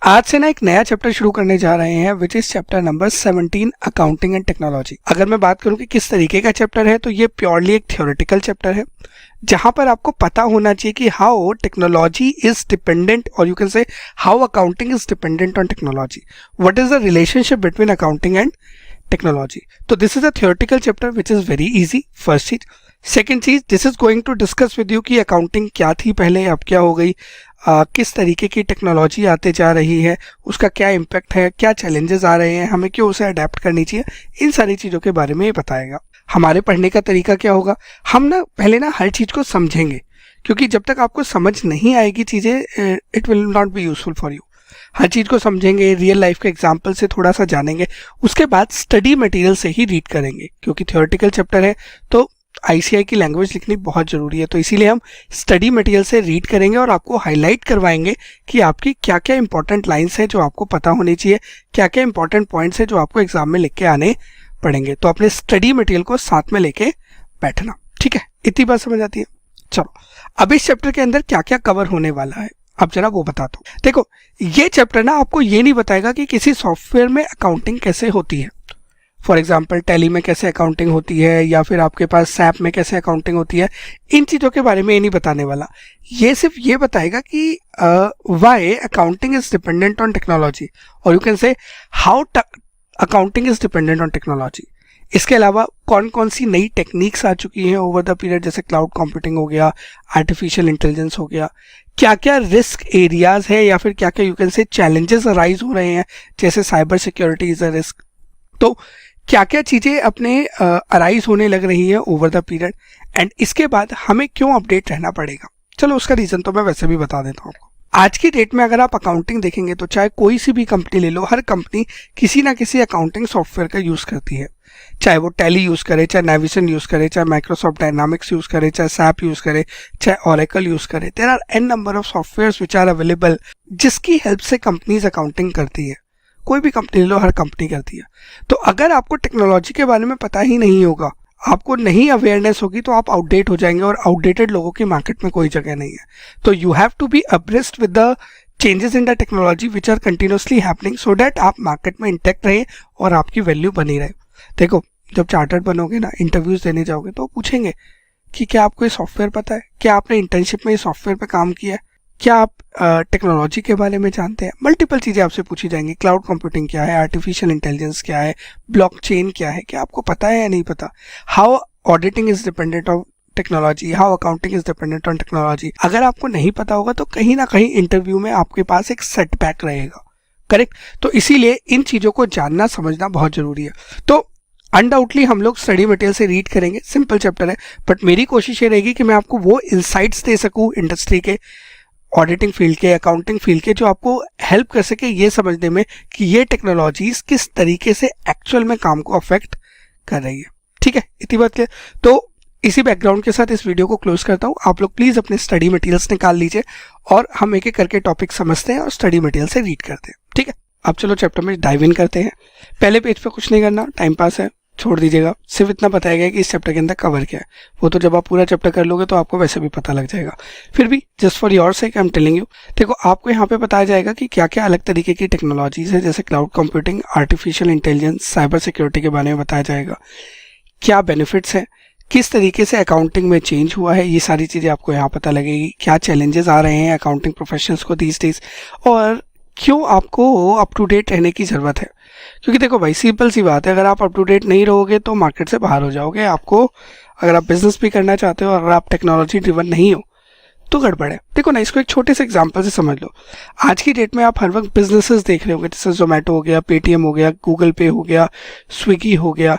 आज से ना एक नया चैप्टर शुरू करने जा रहे हैं which is chapter number 17 accounting and technology. अगर मैं बात करूं कि किस तरीके का चैप्टर है तो ये प्योरली एक थ्योरेटिकल चैप्टर है जहां पर आपको पता होना चाहिए कि हाउ टेक्नोलॉजी इज डिपेंडेंट और you can say how accounting is dependent on technology, what is the relationship between accounting and technology. तो this is a theoretical chapter which is very easy, first चीज। Second चीज, this is going to discuss with you कि accounting क्या थी पहले, अब क्या हो गई, किस तरीके की टेक्नोलॉजी आते जा रही है, उसका क्या इम्पैक्ट है, क्या चैलेंजेस आ रहे हैं, हमें क्यों उसे अडेप्ट करनी चाहिए, इन सारी चीज़ों के बारे में ये बताएगा। हमारे पढ़ने का तरीका क्या होगा, हम ना पहले ना हर चीज़ को समझेंगे, क्योंकि जब तक आपको समझ नहीं आएगी चीज़ें it will not be useful for you. हर चीज़ को समझेंगे, रियल लाइफ के एग्जाम्पल से थोड़ा सा जानेंगे, उसके बाद स्टडी मटेरियल से ही रीड करेंगे, क्योंकि थ्योरेटिकल चैप्टर है तो आईसीआई की लैंग्वेज लिखनी बहुत ज़रूरी है। तो इसीलिए हम स्टडी मटेरियल से रीड करेंगे और आपको हाईलाइट करवाएंगे कि आपकी क्या क्या इंपॉर्टेंट लाइंस हैं जो आपको पता होनी चाहिए, क्या क्या इंपॉर्टेंट पॉइंट्स हैं जो आपको एग्जाम में लिख के आने पड़ेंगे। तो अपने स्टडी मटेरियल को साथ में लेके बैठना, ठीक है। इतनी बात समझ आती है। चलो, अब इस चैप्टर के अंदर क्या क्या कवर होने वाला है अब जरा वो बताता हूँ। देखो, ये चैप्टर ना आपको ये नहीं बताएगा कि किसी सॉफ्टवेयर में अकाउंटिंग कैसे होती है। फॉर एग्जाम्पल टैली में कैसे अकाउंटिंग होती है या फिर आपके पास सैप में कैसे अकाउंटिंग होती है, इन चीज़ों के बारे में ये नहीं बताने वाला। ये सिर्फ ये बताएगा कि why accounting is dependent on technology और you can say how accounting is dependent on technology. इसके अलावा कौन कौन सी नई टेक्निक्स आ चुकी हैं ओवर द पीरियड, जैसे क्लाउड कंप्यूटिंग हो गया, आर्टिफिशियल इंटेलिजेंस हो गया, क्या क्या रिस्क एरियाज है या फिर क्या क्या यू कैन से चैलेंजेस अराइज हो रहे हैं, जैसे cyber security is a risk. तो क्या क्या चीज़ें अपने अराइज होने लग रही है ओवर द पीरियड, एंड इसके बाद हमें क्यों अपडेट रहना पड़ेगा। चलो, उसका रीज़न तो मैं वैसे भी बता देता हूँ आपको। आज की डेट में अगर आप अकाउंटिंग देखेंगे तो चाहे कोई सी भी कंपनी ले लो, हर कंपनी किसी ना किसी अकाउंटिंग सॉफ्टवेयर का यूज़ करती है। चाहे वो टैली यूज़ करे, चाहे नेविसन यूज़ करे, चाहे माइक्रोसॉफ्ट डायनामिक्स यूज़ करे, चाहे सैप यूज़ करे, चाहे ओरेकल यूज़ करे। There are an number of softwares which are available जिसकी हेल्प से कंपनीज अकाउंटिंग करती है। कोई भी कंपनी ले लो, हर कंपनी करती है। तो अगर आपको टेक्नोलॉजी के बारे में पता ही नहीं होगा, आपको नहीं अवेयरनेस होगी, तो आप आउटडेट हो जाएंगे और आउटडेटेड लोगों की मार्केट में कोई जगह नहीं है। तो you have to be abreast with the changes in the technology which are continuously happening so that आप मार्केट में इंटैक्ट रहे और आपकी वैल्यू बनी रहे। देखो, जब चार्टर्ड बनोगे ना, इंटरव्यूज देने जाओगे तो पूछेंगे कि क्या आपको ये सॉफ्टवेयर पता है, क्या आपने इंटर्नशिप में ये सॉफ्टवेयर पर काम किया है, क्या आप टेक्नोलॉजी के बारे में जानते हैं। मल्टीपल चीज़ें आपसे पूछी जाएंगी। क्लाउड कंप्यूटिंग क्या है, आर्टिफिशियल इंटेलिजेंस क्या है, ब्लॉकचेन क्या है, क्या आपको पता है या नहीं पता। How auditing is dependent on technology, how accounting is dependent on technology. अगर आपको नहीं पता होगा तो कहीं ना कहीं इंटरव्यू में आपके पास एक सेटबैक रहेगा, करेक्ट। तो इसीलिए इन चीज़ों को जानना समझना बहुत ज़रूरी है। तो अनडाउटली हम लोग स्टडी मटेरियल से रीड करेंगे, सिंपल चैप्टर है, बट मेरी कोशिश ये रहेगी कि मैं आपको वो इंसाइट्स दे सकूँ इंडस्ट्री के, ऑडिटिंग फील्ड के, अकाउंटिंग फील्ड के, जो आपको हेल्प कर सके ये समझने में कि ये टेक्नोलॉजीज किस तरीके से एक्चुअल में काम को अफेक्ट कर रही है। ठीक है, इतनी बात क्लियर। तो इसी बैकग्राउंड के साथ इस वीडियो को क्लोज करता हूँ। आप लोग प्लीज़ अपने स्टडी मटेरियल्स निकाल लीजिए और हम एक एक करके टॉपिक समझते हैं और स्टडी मटेरियल से रीड करते हैं, ठीक है। अब चलो चैप्टर में डाइव इन करते हैं। पहले पेज पे कुछ नहीं करना, टाइम पास है, छोड़ दीजिएगा। सिर्फ इतना बताया गया कि इस चैप्टर के अंदर कवर क्या है, वो तो जब आप पूरा चैप्टर कर लोगे तो आपको वैसे भी पता लग जाएगा। फिर भी just for your sake I am telling you, देखो आपको यहाँ पे बताया जाएगा कि क्या क्या अलग तरीके की टेक्नोलॉजीज है, जैसे cloud computing, artificial intelligence, cyber security के बारे में बताया जाएगा, क्या बेनिफिट्स है, किस तरीके से अकाउंटिंग में चेंज हुआ है, ये सारी चीज़ें आपको यहाँ पता लगेगी, क्या चैलेंजेस आ रहे हैं अकाउंटिंग प्रोफेशनल्स को दीस डेज, और क्यों आपको अप टू डेट रहने की ज़रूरत है। क्योंकि देखो भाई, सिंपल सी बात है, अगर आप अप टू डेट नहीं रहोगे तो मार्केट से बाहर हो जाओगे। आपको, अगर आप बिजनेस भी करना चाहते हो, अगर आप टेक्नोलॉजी ड्रिवन नहीं हो तो गड़बड़ है। देखो ना, इसको एक छोटे से एग्जांपल से समझ लो। आज की डेट में आप हर वक्त बिजनेसेस देख रहे होंगे, जैसे जोमेटो हो गया, पेटीएम हो गया, गूगल पे हो गया, स्विगी हो गया,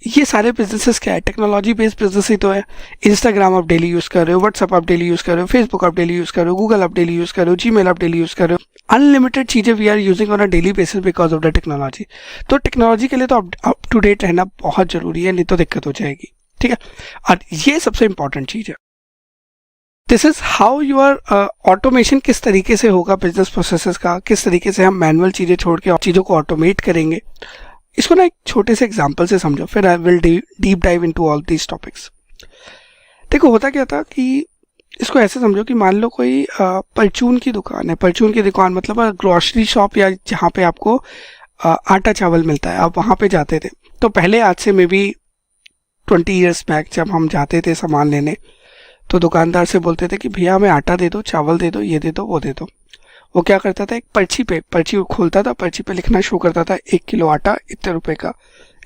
ये सारे बिजनेसेस क्या है, टेक्नोलॉजी बेस्ड बिजनेस ही तो है। इंस्टाग्राम आप डेली यूज़ कर रहे हो, व्हाट्सअप आप डेली यूज़ कर रहे हो, फेसबुक आप डेली यूज़ कर रहे हो, गूगल आप डेली यूज़ कर रहे हो, जीमेल आप डेली यूज़ कर रहे हो। अनलिमिटेड चीज़ें we are using on a daily basis because of the technology. तो टेक्नोलॉजी के लिए तो अप टू डेट रहना बहुत ज़रूरी है, नहीं तो दिक्कत हो जाएगी, ठीक है। और ये सबसे इंपॉर्टेंट चीज़ है। This is how your automation किस तरीके से होगा बिजनेस प्रोसेसेस का, किस तरीके से हम मैनुअल चीज़ें छोड़ के चीज़ों को ऑटोमेट करेंगे। इसको ना एक छोटे से एग्जांपल से समझो, फिर I will deep dive into all these topics. देखो होता क्या था कि इसको ऐसे समझो कि मान लो कोई परचून की दुकान है। परचून की दुकान मतलब ग्रोसरी शॉप या जहाँ पे आपको आटा चावल मिलता है, आप वहाँ पे जाते थे। तो पहले आज से मे बी 20 ईयर्स बैक जब हम जाते थे सामान लेने, तो दुकानदार से बोलते थे कि भैया हमें आटा दे दो, चावल दे दो, ये दे दो, वो दे दो। वो क्या करता था, एक पर्ची खोलता था, पर्ची पे लिखना शुरू करता था 1 किलो आटा इतने रुपए का,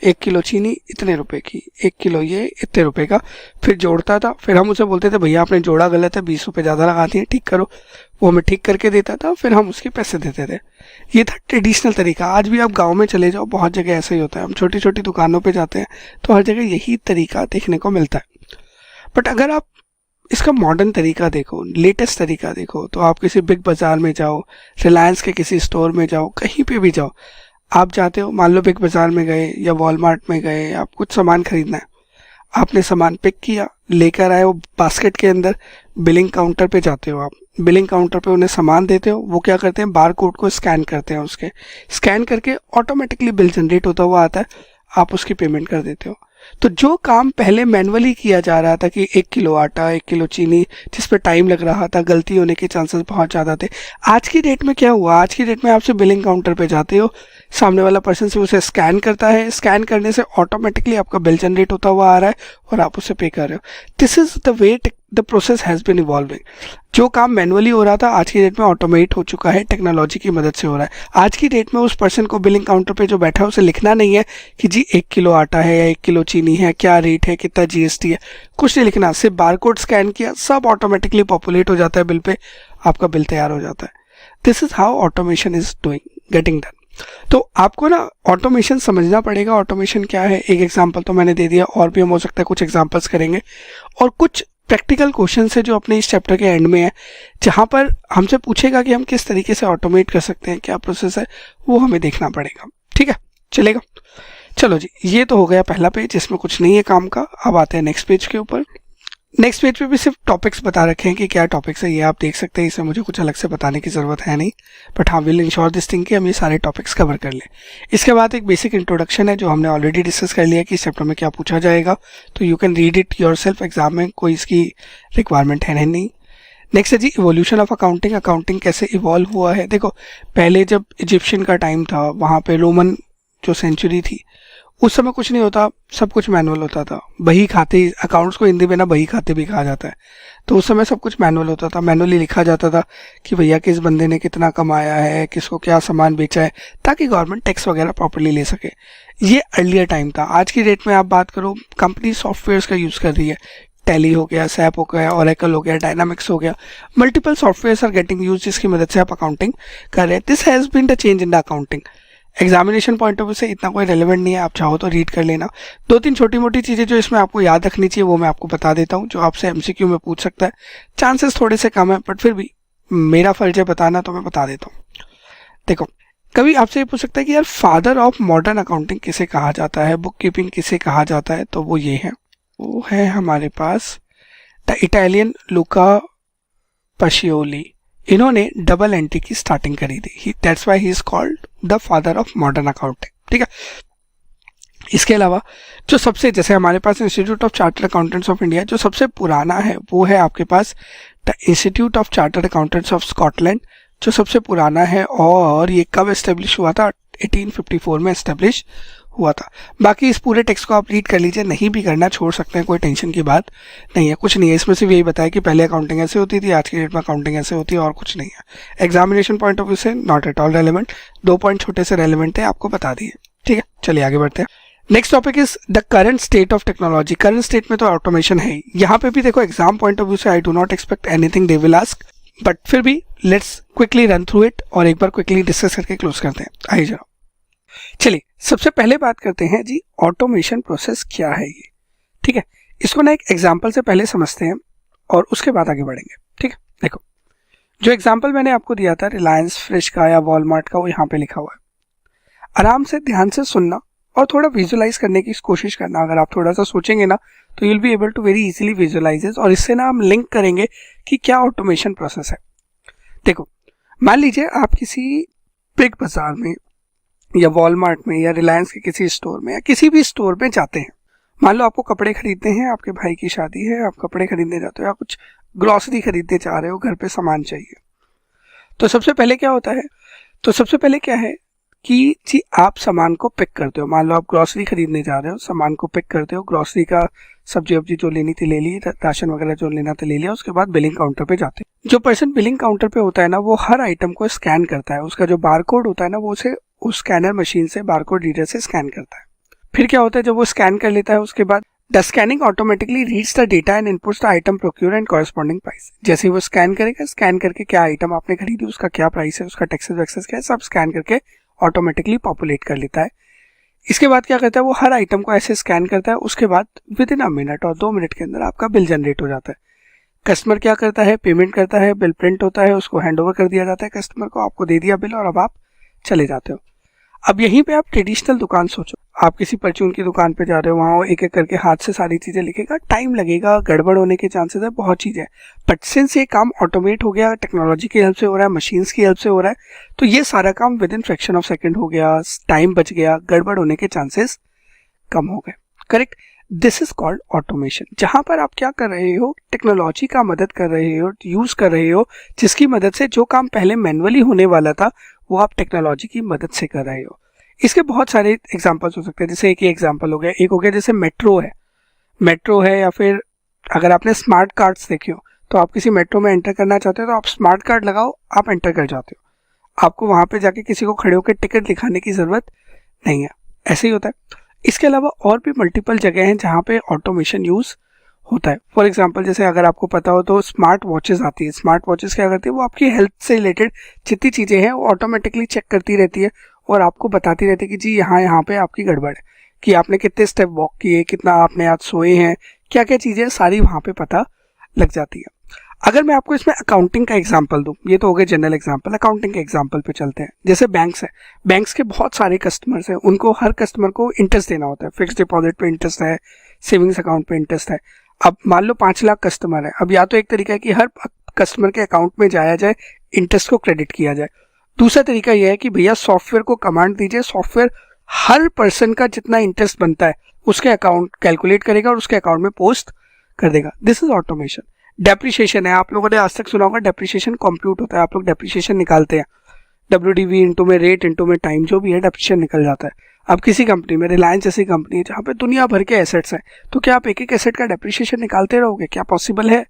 1 किलो चीनी इतने रुपए की, 1 किलो ये इतने रुपए का। फिर जोड़ता था। फिर हम उसे बोलते थे भैया आपने जोड़ा गलत है, 20 रुपए ज़्यादा लगा दिए, ठीक करो। वो हमें ठीक करके देता था, फिर हम उसके पैसे देते थे। ये था ट्रेडिशनल तरीका। आज भी आप गाँव में चले जाओ, बहुत जगह ऐसा ही होता है। हम छोटी छोटी दुकानों पर जाते हैं तो हर जगह यही तरीका देखने को मिलता है। बट अगर आप इसका मॉडर्न तरीका देखो, लेटेस्ट तरीका देखो, तो आप किसी बिग बाज़ार में जाओ, रिलायंस के किसी स्टोर में जाओ, कहीं पे भी जाओ, आप जाते हो, मान लो बिग बाज़ार में गए या वॉलमार्ट में गए, आप कुछ सामान खरीदना है, आपने सामान पिक किया, लेकर आए, वो बास्केट के अंदर, बिलिंग काउंटर पे जाते हो, आप बिलिंग काउंटर पे उन्हें सामान देते हो। वो क्या करते हैं, बार कोड को स्कैन करते हैं, उसके स्कैन करके ऑटोमेटिकली बिल जनरेट होता हुआ आता है, आप उसकी पेमेंट कर देते हो। तो जो काम पहले मैनुअली किया जा रहा था कि 1 किलो आटा, 1 किलो चीनी, जिस पे टाइम लग रहा था, गलती होने के चांसेस बहुत ज़्यादा थे, आज की डेट में क्या हुआ, आज की डेट में आप सिर्फ बिलिंग काउंटर पे जाते हो, सामने वाला पर्सन से उसे स्कैन करता है, स्कैन करने से ऑटोमेटिकली आपका बिल जनरेट होता हुआ आ रहा है और आप उसे पे कर रहे हो। This is the way the process has been evolving. जो काम मैनुअली हो रहा था आज की डेट में ऑटोमेट हो चुका है, टेक्नोलॉजी की मदद से हो रहा है। आज की डेट में उस पर्सन को बिलिंग काउंटर पे जो बैठा है उसे लिखना नहीं है कि जी 1 किलो आटा है या 1 किलो चीनी है, क्या रेट है, कितना जीएसटी है, कुछ नहीं लिखना, सिर्फ बारकोड स्कैन किया, सब ऑटोमेटिकली पॉपुलेट हो जाता है बिल पे, आपका बिल तैयार हो जाता है। This is how automation is getting done. तो आपको ना ऑटोमेशन समझना पड़ेगा, ऑटोमेशन क्या है। एक एग्जांपल तो मैंने दे दिया, और भी हम हो सकता है कुछ एग्जांपल्स करेंगे, और कुछ प्रैक्टिकल क्वेश्चन है जो अपने इस चैप्टर के एंड में है, जहाँ पर हमसे पूछेगा कि हम किस तरीके से ऑटोमेट कर सकते हैं, क्या प्रोसेस है, वो हमें देखना पड़ेगा। ठीक है, चलेगा। चलो जी, ये तो हो गया पहला पेज, इसमें कुछ नहीं है काम का। अब आते हैं नेक्स्ट पेज के ऊपर। नेक्स्ट पेज पे भी सिर्फ टॉपिक्स बता रखे हैं कि क्या टॉपिक्स है, ये आप देख सकते हैं, इसमें मुझे कुछ अलग से बताने की ज़रूरत है नहीं। बट हाँ, विल इंश्योर दिस थिंग कि हम ये सारे टॉपिक्स कवर कर लें। इसके बाद एक बेसिक इंट्रोडक्शन है जो हमने ऑलरेडी डिस्कस कर लिया कि इस चैप्टर में क्या पूछा जाएगा, तो you can read it yourself, exam में कोई इसकी रिक्वायरमेंट है नहीं। नेक्स्ट है जी इवोल्यूशन ऑफ अकाउंटिंग। अकाउंटिंग कैसे इवॉल्व हुआ है। देखो, पहले जब इजिप्शियन का टाइम था, वहाँ पे रोमन जो सेंचुरी थी, उस समय कुछ नहीं होता, सब कुछ मैनुअल होता था। बही खाते, अकाउंट्स को हिंदी में ना बही खाते भी कहा जाता है, तो उस समय सब कुछ मैनुअल होता था। मैनुअली लिखा जाता था कि भैया किस बंदे ने कितना कमाया है, किसको क्या सामान बेचा है, ताकि गवर्नमेंट टैक्स वगैरह प्रॉपर्ली ले सके। ये अर्लियर टाइम था। आज की डेट में आप बात करो, कंपनी सॉफ्टवेयर्स का यूज़ कर रही है। टैली हो गया, सैप हो गया, ओरेकल हो गया, डायनामिक्स हो गया, multiple softwares are getting use, जिसकी मदद से आप अकाउंटिंग कर रहे हैं। This has been the change in the accounting. Examination point of view से इतना कोई रेलेवेंट नहीं है, आप चाहो तो रीड कर लेना। 2-3 छोटी मोटी चीज़ें जो इसमें आपको याद रखनी चाहिए वो मैं आपको बता देता हूँ, जो आपसे एमसीक्यू में पूछ सकता है। चांसेस थोड़े से कम है, बट फिर भी मेरा फर्ज है बताना, तो मैं बता देता हूँ। देखो, कभी आपसे ये पूछ सकता है कि यार फादर ऑफ मॉडर्न अकाउंटिंग किसे कहा जाता है, बुक कीपिंग किसे कहा जाता है, तो वो ये है, वो है हमारे पास द इटालियन लुका पाशियोली। इन्होंने डबल एंट्री की स्टार्टिंग करी थी, that's why he is called the father of modern accounting. ठीक है, इसके अलावा जो सबसे, जैसे हमारे पास Institute of Chartered Accountants of India जो सबसे पुराना है, वो है आपके पास the Institute of Chartered Accountants of Scotland, जो सबसे पुराना है। और ये कब एस्टेब्लिश हुआ था, 1854 में एस्टेब्लिश हुआ था। बाकी इस पूरे टेक्स्ट को आप रीड कर लीजिए, नहीं भी करना छोड़ सकते हैं, कोई टेंशन की बात नहीं है, कुछ नहीं है इसमें। सिर्फ यही बताया कि पहले अकाउंटिंग ऐसे होती थी, आज की डेट में अकाउंटिंग ऐसे होती है, और कुछ नहीं है। एग्जामिनेशन पॉइंट ऑफ व्यू से not at all relevant. 2 point छोटे से रेलेवेंट है, आपको बता दिए। ठीक है, चलिए आगे बढ़ते हैं। Next topic is the current state of technology. Current state में तो ऑटोमेशन है ही। यहाँ पे भी देखो, एग्जाम पॉइंट ऑफ व्यू से I do not expect anything they will ask, but फिर भी let's quickly run through it और एक बार क्विकली डिस्कस करके क्लोज करते हैं। आइए जरा, चलिए सबसे पहले बात करते हैं जी ऑटोमेशन प्रोसेस क्या है ये। ठीक है, इसको ना एक एग्जांपल से पहले समझते हैं और उसके बाद आगे बढ़ेंगे। ठीक है, देखो जो एग्जांपल मैंने आपको दिया था रिलायंस फ्रेश का या वॉलमार्ट का, वो यहाँ पे लिखा हुआ है। आराम से ध्यान से सुनना और थोड़ा विजुअलाइज करने की कोशिश करना। अगर आप थोड़ा सा सोचेंगे ना तो you'll be able to very easily visualise, और इससे ना हम लिंक करेंगे कि क्या ऑटोमेशन प्रोसेस है। देखो, मान लीजिए आप किसी बिग बाजार में या वॉलमार्ट में या रिलायंस के किसी स्टोर में या किसी भी स्टोर में जाते हैं। मान लो आपको कपड़े खरीदने हैं, आपके भाई की शादी है, आप कपड़े खरीदने जाते हो, या कुछ ग्रॉसरी खरीदने जा रहे हो, घर पे सामान चाहिए, तो सबसे पहले क्या होता है, तो सबसे पहले क्या है कि जी आप सामान को पिक करते हो। मान लो आप ग्रॉसरी खरीदने जा रहे हो, सामान को पिक करते हो, ग्रॉसरी का सब्जी वब्जी जो लेनी थी ले ली, राशन वगैरह जो लेना था ले लिया, उसके बाद बिलिंग काउंटर पे जाते हैं। जो पर्सन बिलिंग काउंटर पे होता है ना, वो हर आइटम को स्कैन करता है, उसका जो बारकोड होता है ना, वो उसे उस स्कैनर मशीन से, बारकोड रीडर से स्कैन करता है। फिर क्या होता है, जब वो स्कैन कर लेता है, उसके बाद the scanning automatically reads the data and inputs the item procure and corresponding price. जैसे ही वो स्कैन करेगा, स्कैन करके क्या आइटम आपने खरीदी, उसका क्या प्राइस है, उसका टैक्सेस वैक्सेस क्या है, सब स्कैन करके ऑटोमेटिकली पॉपुलेट कर लेता है। इसके बाद क्या करता है, वो हर आइटम को ऐसे स्कैन करता है, उसके बाद विद इन अ मिनट और 2 मिनट के अंदर आपका बिल जनरेट हो जाता है। कस्टमर क्या करता है, पेमेंट करता है, बिल प्रिंट होता है, उसको हैंड ओवर कर दिया जाता है कस्टमर को, आपको दे दिया बिल और अब आप चले जाते हो। अब यहीं पे आप ट्रेडिशनल दुकान सोचो, आप किसी परचून की दुकान पे जा रहे हो, वहाँ एक एक करके हाथ से सारी चीजें लिखेगा, टाइम लगेगा, गड़बड़ होने के चांसेस है, बहुत चीजें है। बट सिंस ये काम ऑटोमेट हो गया, टेक्नोलॉजी की हेल्प से हो रहा है, मशीन्स की हेल्प से हो रहा है, तो ये सारा काम with in fraction of second हो गया, टाइम बच गया, गड़बड़ होने के चांसेस कम हो गए। Correct, this is called automation. जहां पर आप क्या कर रहे हो, टेक्नोलॉजी का मदद कर रहे हो, यूज कर रहे हो, जिसकी मदद से जो काम पहले मैनुअली होने वाला था वो आप टेक्नोलॉजी की मदद से कर रहे हो। इसके बहुत सारे एग्जांपल्स हो सकते हैं, जैसे एक ही एग्जांपल हो गया, एक हो गया जैसे मेट्रो है या फिर अगर आपने स्मार्ट कार्ड्स देखे हो, तो आप किसी मेट्रो में एंटर करना चाहते हो तो आप स्मार्ट कार्ड लगाओ, आप एंटर कर जाते हो, आपको वहां पे जाके किसी को खड़े होकर टिकट दिखाने की जरूरत नहीं है। ऐसे ही होता है। इसके अलावा और भी मल्टीपल जगह हैं जहाँ पे ऑटोमेशन यूज होता है। फॉर एग्जांपल, जैसे अगर आपको पता हो तो स्मार्ट वॉचेस आती है। स्मार्ट वॉचेस क्या करती है, वो आपकी हेल्थ से रिलेटेड जितनी चीजें हैं वो ऑटोमेटिकली चेक करती रहती है और आपको बताती रहती है कि जी यहाँ पे आपकी गड़बड़ है, कि आपने कितने स्टेप वॉक किए, कितना आपने आज सोए हैं, क्या क्या चीजें सारी वहाँ पे पता लग जाती है। अगर मैं आपको इसमें अकाउंटिंग का एग्जांपल दूं, ये तो हो गए जनरल एग्जांपल, अकाउंटिंग के एग्जांपल पे चलते हैं। जैसे बैंक्स है, बैंक्स के बहुत सारे कस्टमर्स हैं, उनको हर कस्टमर को इंटरेस्ट देना होता है। फिक्स डिपॉजिट पे इंटरेस्ट है, सेविंग्स अकाउंट पे इंटरेस्ट है। अब मान लो 5 लाख कस्टमर है, अब या तो एक तरीका है कि हर कस्टमर के अकाउंट में जाया जाए, इंटरेस्ट को क्रेडिट किया जाए। दूसरा तरीका यह है कि भैया सॉफ्टवेयर को कमांड दीजिए, सॉफ्टवेयर हर पर्सन का जितना इंटरेस्ट बनता है उसके अकाउंट कैलकुलेट करेगा और उसके अकाउंट में पोस्ट कर देगा। This is automation. डेप्रिसिएशन है, आप लोगों ने आज तक सुना होगा, डेप्रिसिएशन कंप्यूट होता है, आप लोग डेप्रिसिएशन निकालते हैं, WDV इंटू में रेट इंटू में टाइम, जो भी है डेप्रिसिएशन निकल जाता है। अब किसी कंपनी में, रिलायंस जैसी कंपनी है जहाँ पे दुनिया भर के एसेट्स हैं, तो क्या आप एक एक एसेट का डेप्रिसिएशन निकालते रहोगे? क्या पॉसिबल है?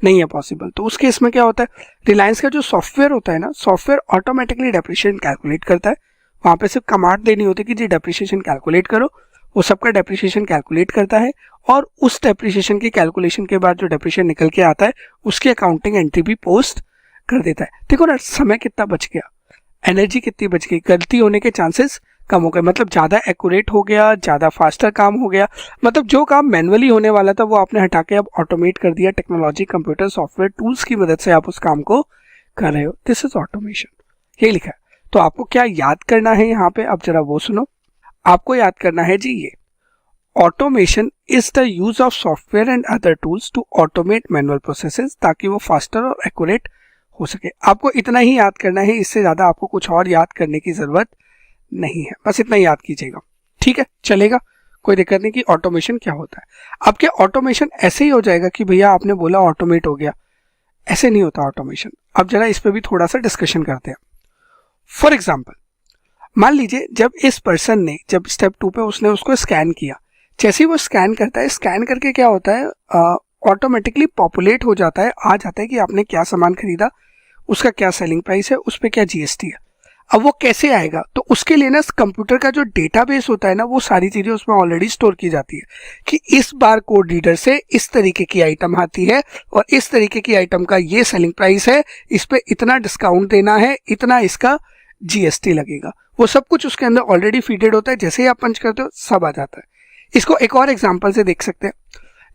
नहीं है पॉसिबल। तो उस केस में क्या होता है, रिलायंस का जो सॉफ्टवेयर होता है ना, सॉफ्टवेयर ऑटोमेटिकली डेप्रिसिएशन कैलकुलेट करता है। वहाँ पे सिर्फ कमांड देनी होती है कि जी डेप्रिसिएशन कैलकुलेट करो, वो सबका डेप्रिसिएशन कैलकुलेट करता है और उस डेप्रिसिएशन की कैलकुलेशन के बाद जो डेप्रिसिएशन निकल के आता है उसकी अकाउंटिंग एंट्री भी पोस्ट कर देता है। देखो ना, समय कितना बच गया, एनर्जी कितनी बच गई, गलती होने के चांसेस कम हो गए, मतलब ज़्यादा एक्यूरेट हो गया, ज़्यादा फास्टर काम हो गया। मतलब जो काम मैनुअली होने वाला था वो आपने हटा के अब ऑटोमेट कर दिया, टेक्नोलॉजी, कंप्यूटर, सॉफ्टवेयर टूल्स की मदद से आप उस काम को कर रहे हो। दिस इज ऑटोमेशन, ये लिखा है। तो आपको क्या याद करना है यहाँ पे, अब जरा वो सुनो। आपको याद करना है जी, ये automation is the use of software and other tools to automate manual processes, ताकि वो फास्टर और एक्यूरेट हो सके। आपको इतना ही याद करना है, इससे ज्यादा आपको कुछ और याद करने की जरूरत नहीं है, बस इतना ही याद कीजिएगा। ठीक है, चलेगा, कोई दिक्कत नहीं कि ऑटोमेशन क्या होता है। अब क्या ऑटोमेशन ऐसे ही हो जाएगा कि भैया आपने बोला ऑटोमेट हो गया? ऐसे नहीं होता ऑटोमेशन। अब जरा इस पे भी थोड़ा सा डिस्कशन करते हैं। फॉर एग्जाम्पल, मान लीजिए जब इस पर्सन ने, जब स्टेप 2 पे उसने उसको स्कैन किया, जैसे ही वो स्कैन करता है, स्कैन करके क्या होता है, ऑटोमेटिकली पॉपुलेट हो जाता है, आ जाता है कि आपने क्या सामान खरीदा, उसका क्या सेलिंग प्राइस है, उस पर क्या GST है। अब वो कैसे आएगा, तो उसके लिए ना कंप्यूटर का जो डेटाबेस होता है ना, वो सारी चीजें उसमें ऑलरेडी स्टोर की जाती है कि इस बार कोड रीडर से इस तरीके की आइटम आती है और इस तरीके की आइटम का ये सेलिंग प्राइस है, इस पे इतना डिस्काउंट देना है, इतना इसका GST लगेगा। वो सब कुछ उसके अंदर ऑलरेडी फीडेड होता है, जैसे ही आप पंच करते हो सब आ जाता है। इसको एक और एग्जांपल से देख सकते हैं।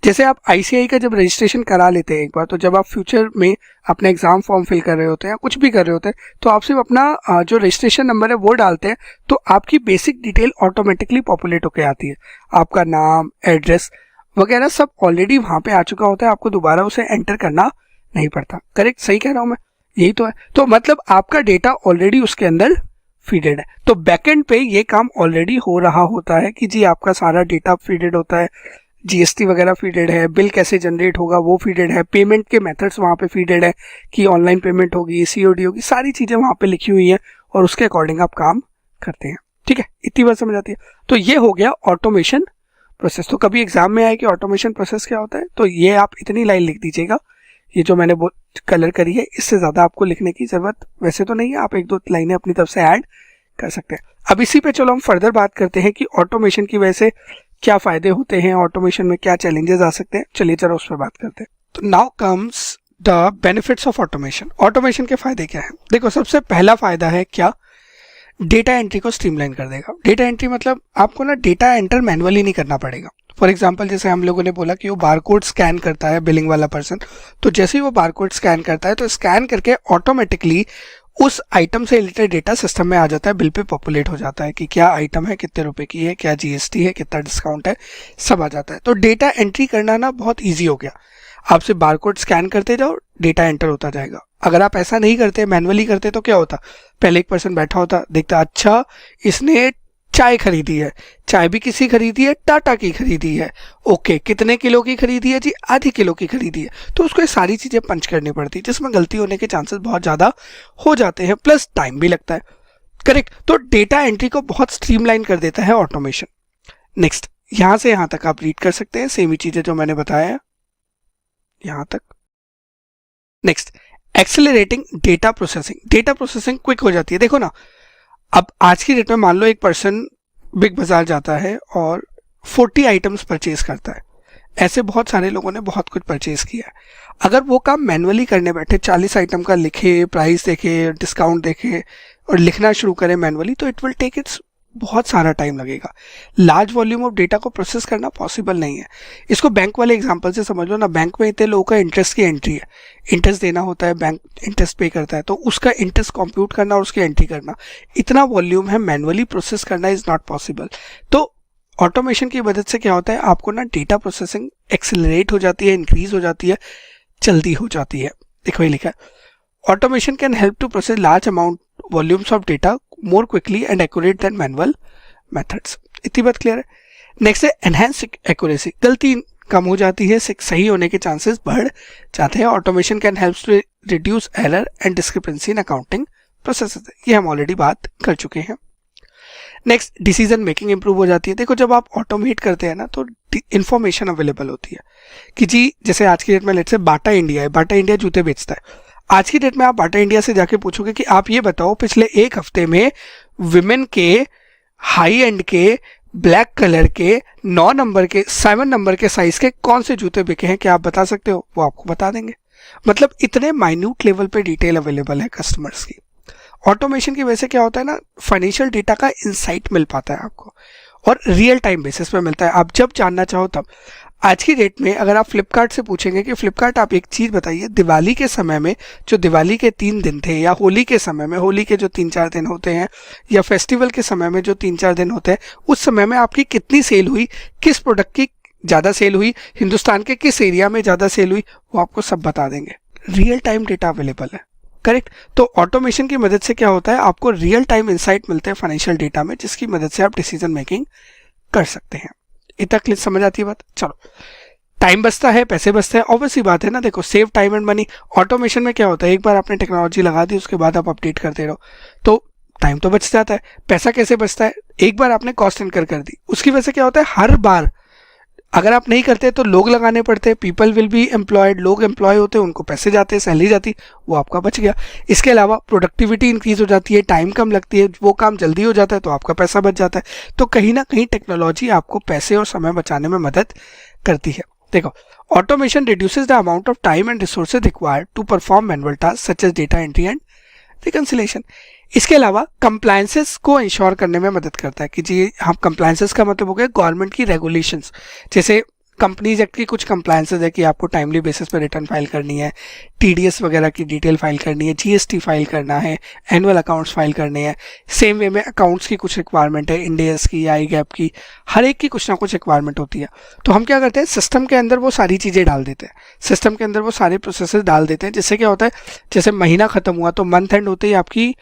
जैसे आप ICAI का जब रजिस्ट्रेशन करा लेते हैं एक बार, तो जब आप फ्यूचर में अपना एग्जाम फॉर्म फिल कर रहे होते हैं या कुछ भी कर रहे होते हैं, तो आप सिर्फ अपना जो रजिस्ट्रेशन नंबर है वो डालते हैं, तो आपकी बेसिक डिटेल ऑटोमेटिकली पॉपुलेट होकर आती है। आपका नाम, एड्रेस वगैरह सब ऑलरेडी वहां पे आ चुका होता है, आपको दोबारा उसे एंटर करना नहीं पड़ता। करेक्ट, सही कह रहा हूं मैं? यही तो है। तो मतलब आपका डेटा ऑलरेडी उसके अंदर फीडेड है। तो बैकएंड पे ये काम ऑलरेडी हो रहा होता है कि जी आपका सारा डेटा फीडेड होता है, जीएसटी वगैरह फीडेड है, बिल कैसे जनरेट होगा वो फीडेड है, पेमेंट के मेथड्स वहाँ पे फीडेड है कि ऑनलाइन पेमेंट होगी, सीओडी होगी, सारी चीज़ें वहाँ पे लिखी हुई हैं और उसके अकॉर्डिंग आप काम करते हैं। ठीक है, इतनी बात समझ आती है। तो ये हो गया ऑटोमेशन प्रोसेस। तो कभी एग्जाम में आए कि ऑटोमेशन प्रोसेस क्या होता है, तो ये आप इतनी लाइन लिख दीजिएगा, ये जो मैंने कलर करी है, इससे ज़्यादा आपको लिखने की ज़रूरत वैसे तो नहीं है, आप एक दो लाइनें अपनी तरफ से ऐड कर सकते हैं। अब इसी पे चलो हम फर्दर बात करते हैं कि ऑटोमेशन की वजह से क्या फ़ायदे होते हैं, ऑटोमेशन में क्या चैलेंजेस आ सकते हैं। चलिए चलो उस पर बात करते हैं। तो now comes the benefits of automation. Automation के फ़ायदे क्या हैं? देखो, सबसे पहला फ़ायदा है क्या, डेटा एंट्री को स्ट्रीमलाइन कर देगा। डेटा एंट्री मतलब आपको ना डेटा एंटर मैनुअली नहीं करना पड़ेगा। फॉर एग्जांपल, जैसे हम लोगों ने बोला कि वो बारकोड स्कैन करता है बिलिंग वाला पर्सन, तो जैसे ही वो बारकोड स्कैन करता है तो स्कैन करके ऑटोमेटिकली उस आइटम से रिलेटेड डेटा सिस्टम में आ जाता है, बिल पे पॉपुलेट हो जाता है कि क्या आइटम है, कितने रुपए की है, क्या जीएसटी है, कितना डिस्काउंट है, सब आ जाता है। तो डेटा एंट्री करना ना बहुत ईजी हो गया। आप सिर्फ बारकोड स्कैन करते जाओ, डेटा एंटर होता जाएगा। अगर आप ऐसा नहीं करते, मैनुअली करते, तो क्या होता, पहले एक पर्सन बैठा होता, देखता अच्छा इसने चाय खरीदी है, चाय भी किसी खरीदी है, टाटा की खरीदी है, ओके कितने किलो की खरीदी है जी, आधी किलो की खरीदी है। तो उसको ये सारी चीज़ें पंच करनी पड़ती है, जिसमें गलती होने के चांसेस बहुत ज़्यादा हो जाते हैं, प्लस टाइम भी लगता है। करेक्ट। तो डेटा एंट्री को बहुत स्ट्रीमलाइन कर देता है ऑटोमेशन। नेक्स्ट, यहाँ से यहाँ तक आप रीड कर सकते हैं, सेम ही चीज़ें जो मैंने बताया है यहाँ तक। Next, accelerating data processing. Data processing quick हो जाती है। देखो ना, अब आज की डेट में मान लो एक पर्सन बिग बाजार जाता है और 40 आइटम्स परचेज करता है। ऐसे बहुत सारे लोगों ने बहुत कुछ परचेज किया है। अगर वो काम मैनुअली करने बैठे, 40 आइटम का लिखे, प्राइस देखे, डिस्काउंट देखे और लिखना शुरू करें मैनुअली, तो इट विल टेक इट्स बहुत सारा टाइम लगेगा। लार्ज वॉल्यूम ऑफ डेटा को प्रोसेस करना पॉसिबल नहीं है। इसको बैंक वाले एग्जांपल से समझ लो ना। बैंक में इतने लोगों का इंटरेस्ट की एंट्री है, इंटरेस्ट देना होता है, बैंक इंटरेस्ट पे करता है, तो उसका इंटरेस्ट कंप्यूट करना और उसकी एंट्री करना, इतना वॉल्यूम है, मैनुअली प्रोसेस करना इज नॉट पॉसिबल। तो ऑटोमेशन की मदद से क्या होता है, आपको ना डेटा प्रोसेसिंग एक्सेलरेट हो जाती है, इंक्रीज हो जाती है, जल्दी हो जाती है। देखो ये लिखा है, automation can help to process large amount volumes of data more quickly and accurate than manual methods. इतनी बात क्लियर है। नेक्स्ट है एनहांस एक्यूरेसी। गलती कम हो जाती है, सही होने के चांसेस बढ़ जाते हैं। Automation can help to reduce error and discrepancy in accounting processes. ये हम ऑलरेडी बात कर चुके हैं। नेक्स्ट, डिसीजन मेकिंग इंप्रूव हो जाती है। देखो, जब आप ऑटोमेट करते हैं ना, तो इंफॉर्मेशन अवेलेबल होती है कि जी, जैसे आज की डेट में लेट्स से बाटा इंडिया है, बाटा इंडिया जूते बेचता है। आज की डेट में आप बाटा इंडिया से जाके पूछोगे कि आप ये बताओ पिछले एक हफ्ते में विमेन के हाई एंड के ब्लैक कलर के 9 नंबर के 7 नंबर के साइज के कौन से जूते बिके हैं, क्या आप बता सकते हो? वो आपको बता देंगे। मतलब इतने माइन्यूट लेवल पे डिटेल अवेलेबल है कस्टमर्स की। ऑटोमेशन की वजह से क्या होता है ना, फाइनेंशियल डेटा का इंसाइट मिल पाता है आपको, और रियल टाइम बेसिस पे मिलता है, आप जब जानना चाहो तब। आज की डेट में अगर आप फ्लिपकार्ट से पूछेंगे कि फ्लिपकार्ट आप एक चीज़ बताइए, दिवाली के समय में जो दिवाली के 3 दिन थे, या होली के समय में, होली के जो 3-4 दिन होते हैं, या फेस्टिवल के समय में जो 3-4 दिन होते हैं, उस समय में आपकी कितनी सेल हुई, किस प्रोडक्ट की ज़्यादा सेल हुई, हिंदुस्तान के किस एरिया में ज़्यादा सेल हुई, वो आपको सब बता देंगे। रियल टाइम डेटा अवेलेबल है। करेक्ट। तो ऑटोमेशन की मदद से क्या होता है, आपको रियल टाइम इंसाइट मिलते हैं फाइनेंशियल डेटा में, जिसकी मदद से आप डिसीजन मेकिंग कर सकते हैं। इतना क्लियर समझ आती है बात? चलो, टाइम बचता है, पैसे बचते हैं, ऑब्वियसली बात है ना। देखो, save time and money. Automation में क्या होता है, एक बार आपने टेक्नोलॉजी लगा दी, उसके बाद आप अपडेट करते रहो, तो टाइम तो बच जाता है। पैसा कैसे बचता है, एक बार आपने कॉस्ट इनकर कर दी, उसकी वजह से क्या होता है, हर बार अगर आप नहीं करते तो लोग लगाने पड़ते हैं, पीपल विल बी एम्प्लॉयड, लोग एम्प्लॉय होते हैं, उनको पैसे जाते हैं, सैलरी जाती, वो आपका बच गया। इसके अलावा प्रोडक्टिविटी इंक्रीज हो जाती है, टाइम कम लगती है, वो काम जल्दी हो जाता है, तो आपका पैसा बच जाता है। तो कहीं ना कहीं टेक्नोलॉजी आपको पैसे और समय बचाने में मदद करती है। देखो, automation reduces the amount of time and resources required to perform manual task such as data entry and reconciliation. इसके अलावा कंप्लायंसेस को इंश्योर करने में मदद करता है कि जी, हम कंप्लायंसेस का मतलब हो गया गवर्नमेंट की रेगुलेशंस। जैसे कंपनीज एक्ट की कुछ कंप्लायंसेस है कि आपको टाइमली बेसिस पर रिटर्न फाइल करनी है, टीडीएस वगैरह की डिटेल फाइल करनी है, जीएसटी फाइल करना है, एनुअल अकाउंट्स फाइल करने हैं। सेम वे में अकाउंट्स की कुछ रिक्वायरमेंट है, इंड एस की, आई गैप की, हर एक की कुछ ना कुछ रिक्वायरमेंट होती है। तो हम क्या करते हैं, सिस्टम के अंदर वो सारी चीज़ें डाल देते हैं, सिस्टम के अंदर वो सारे प्रोसेसेस डाल देते हैं, जिससे क्या होता है, जैसे महीना खत्म हुआ तो मंथ एंड होते ही आपकी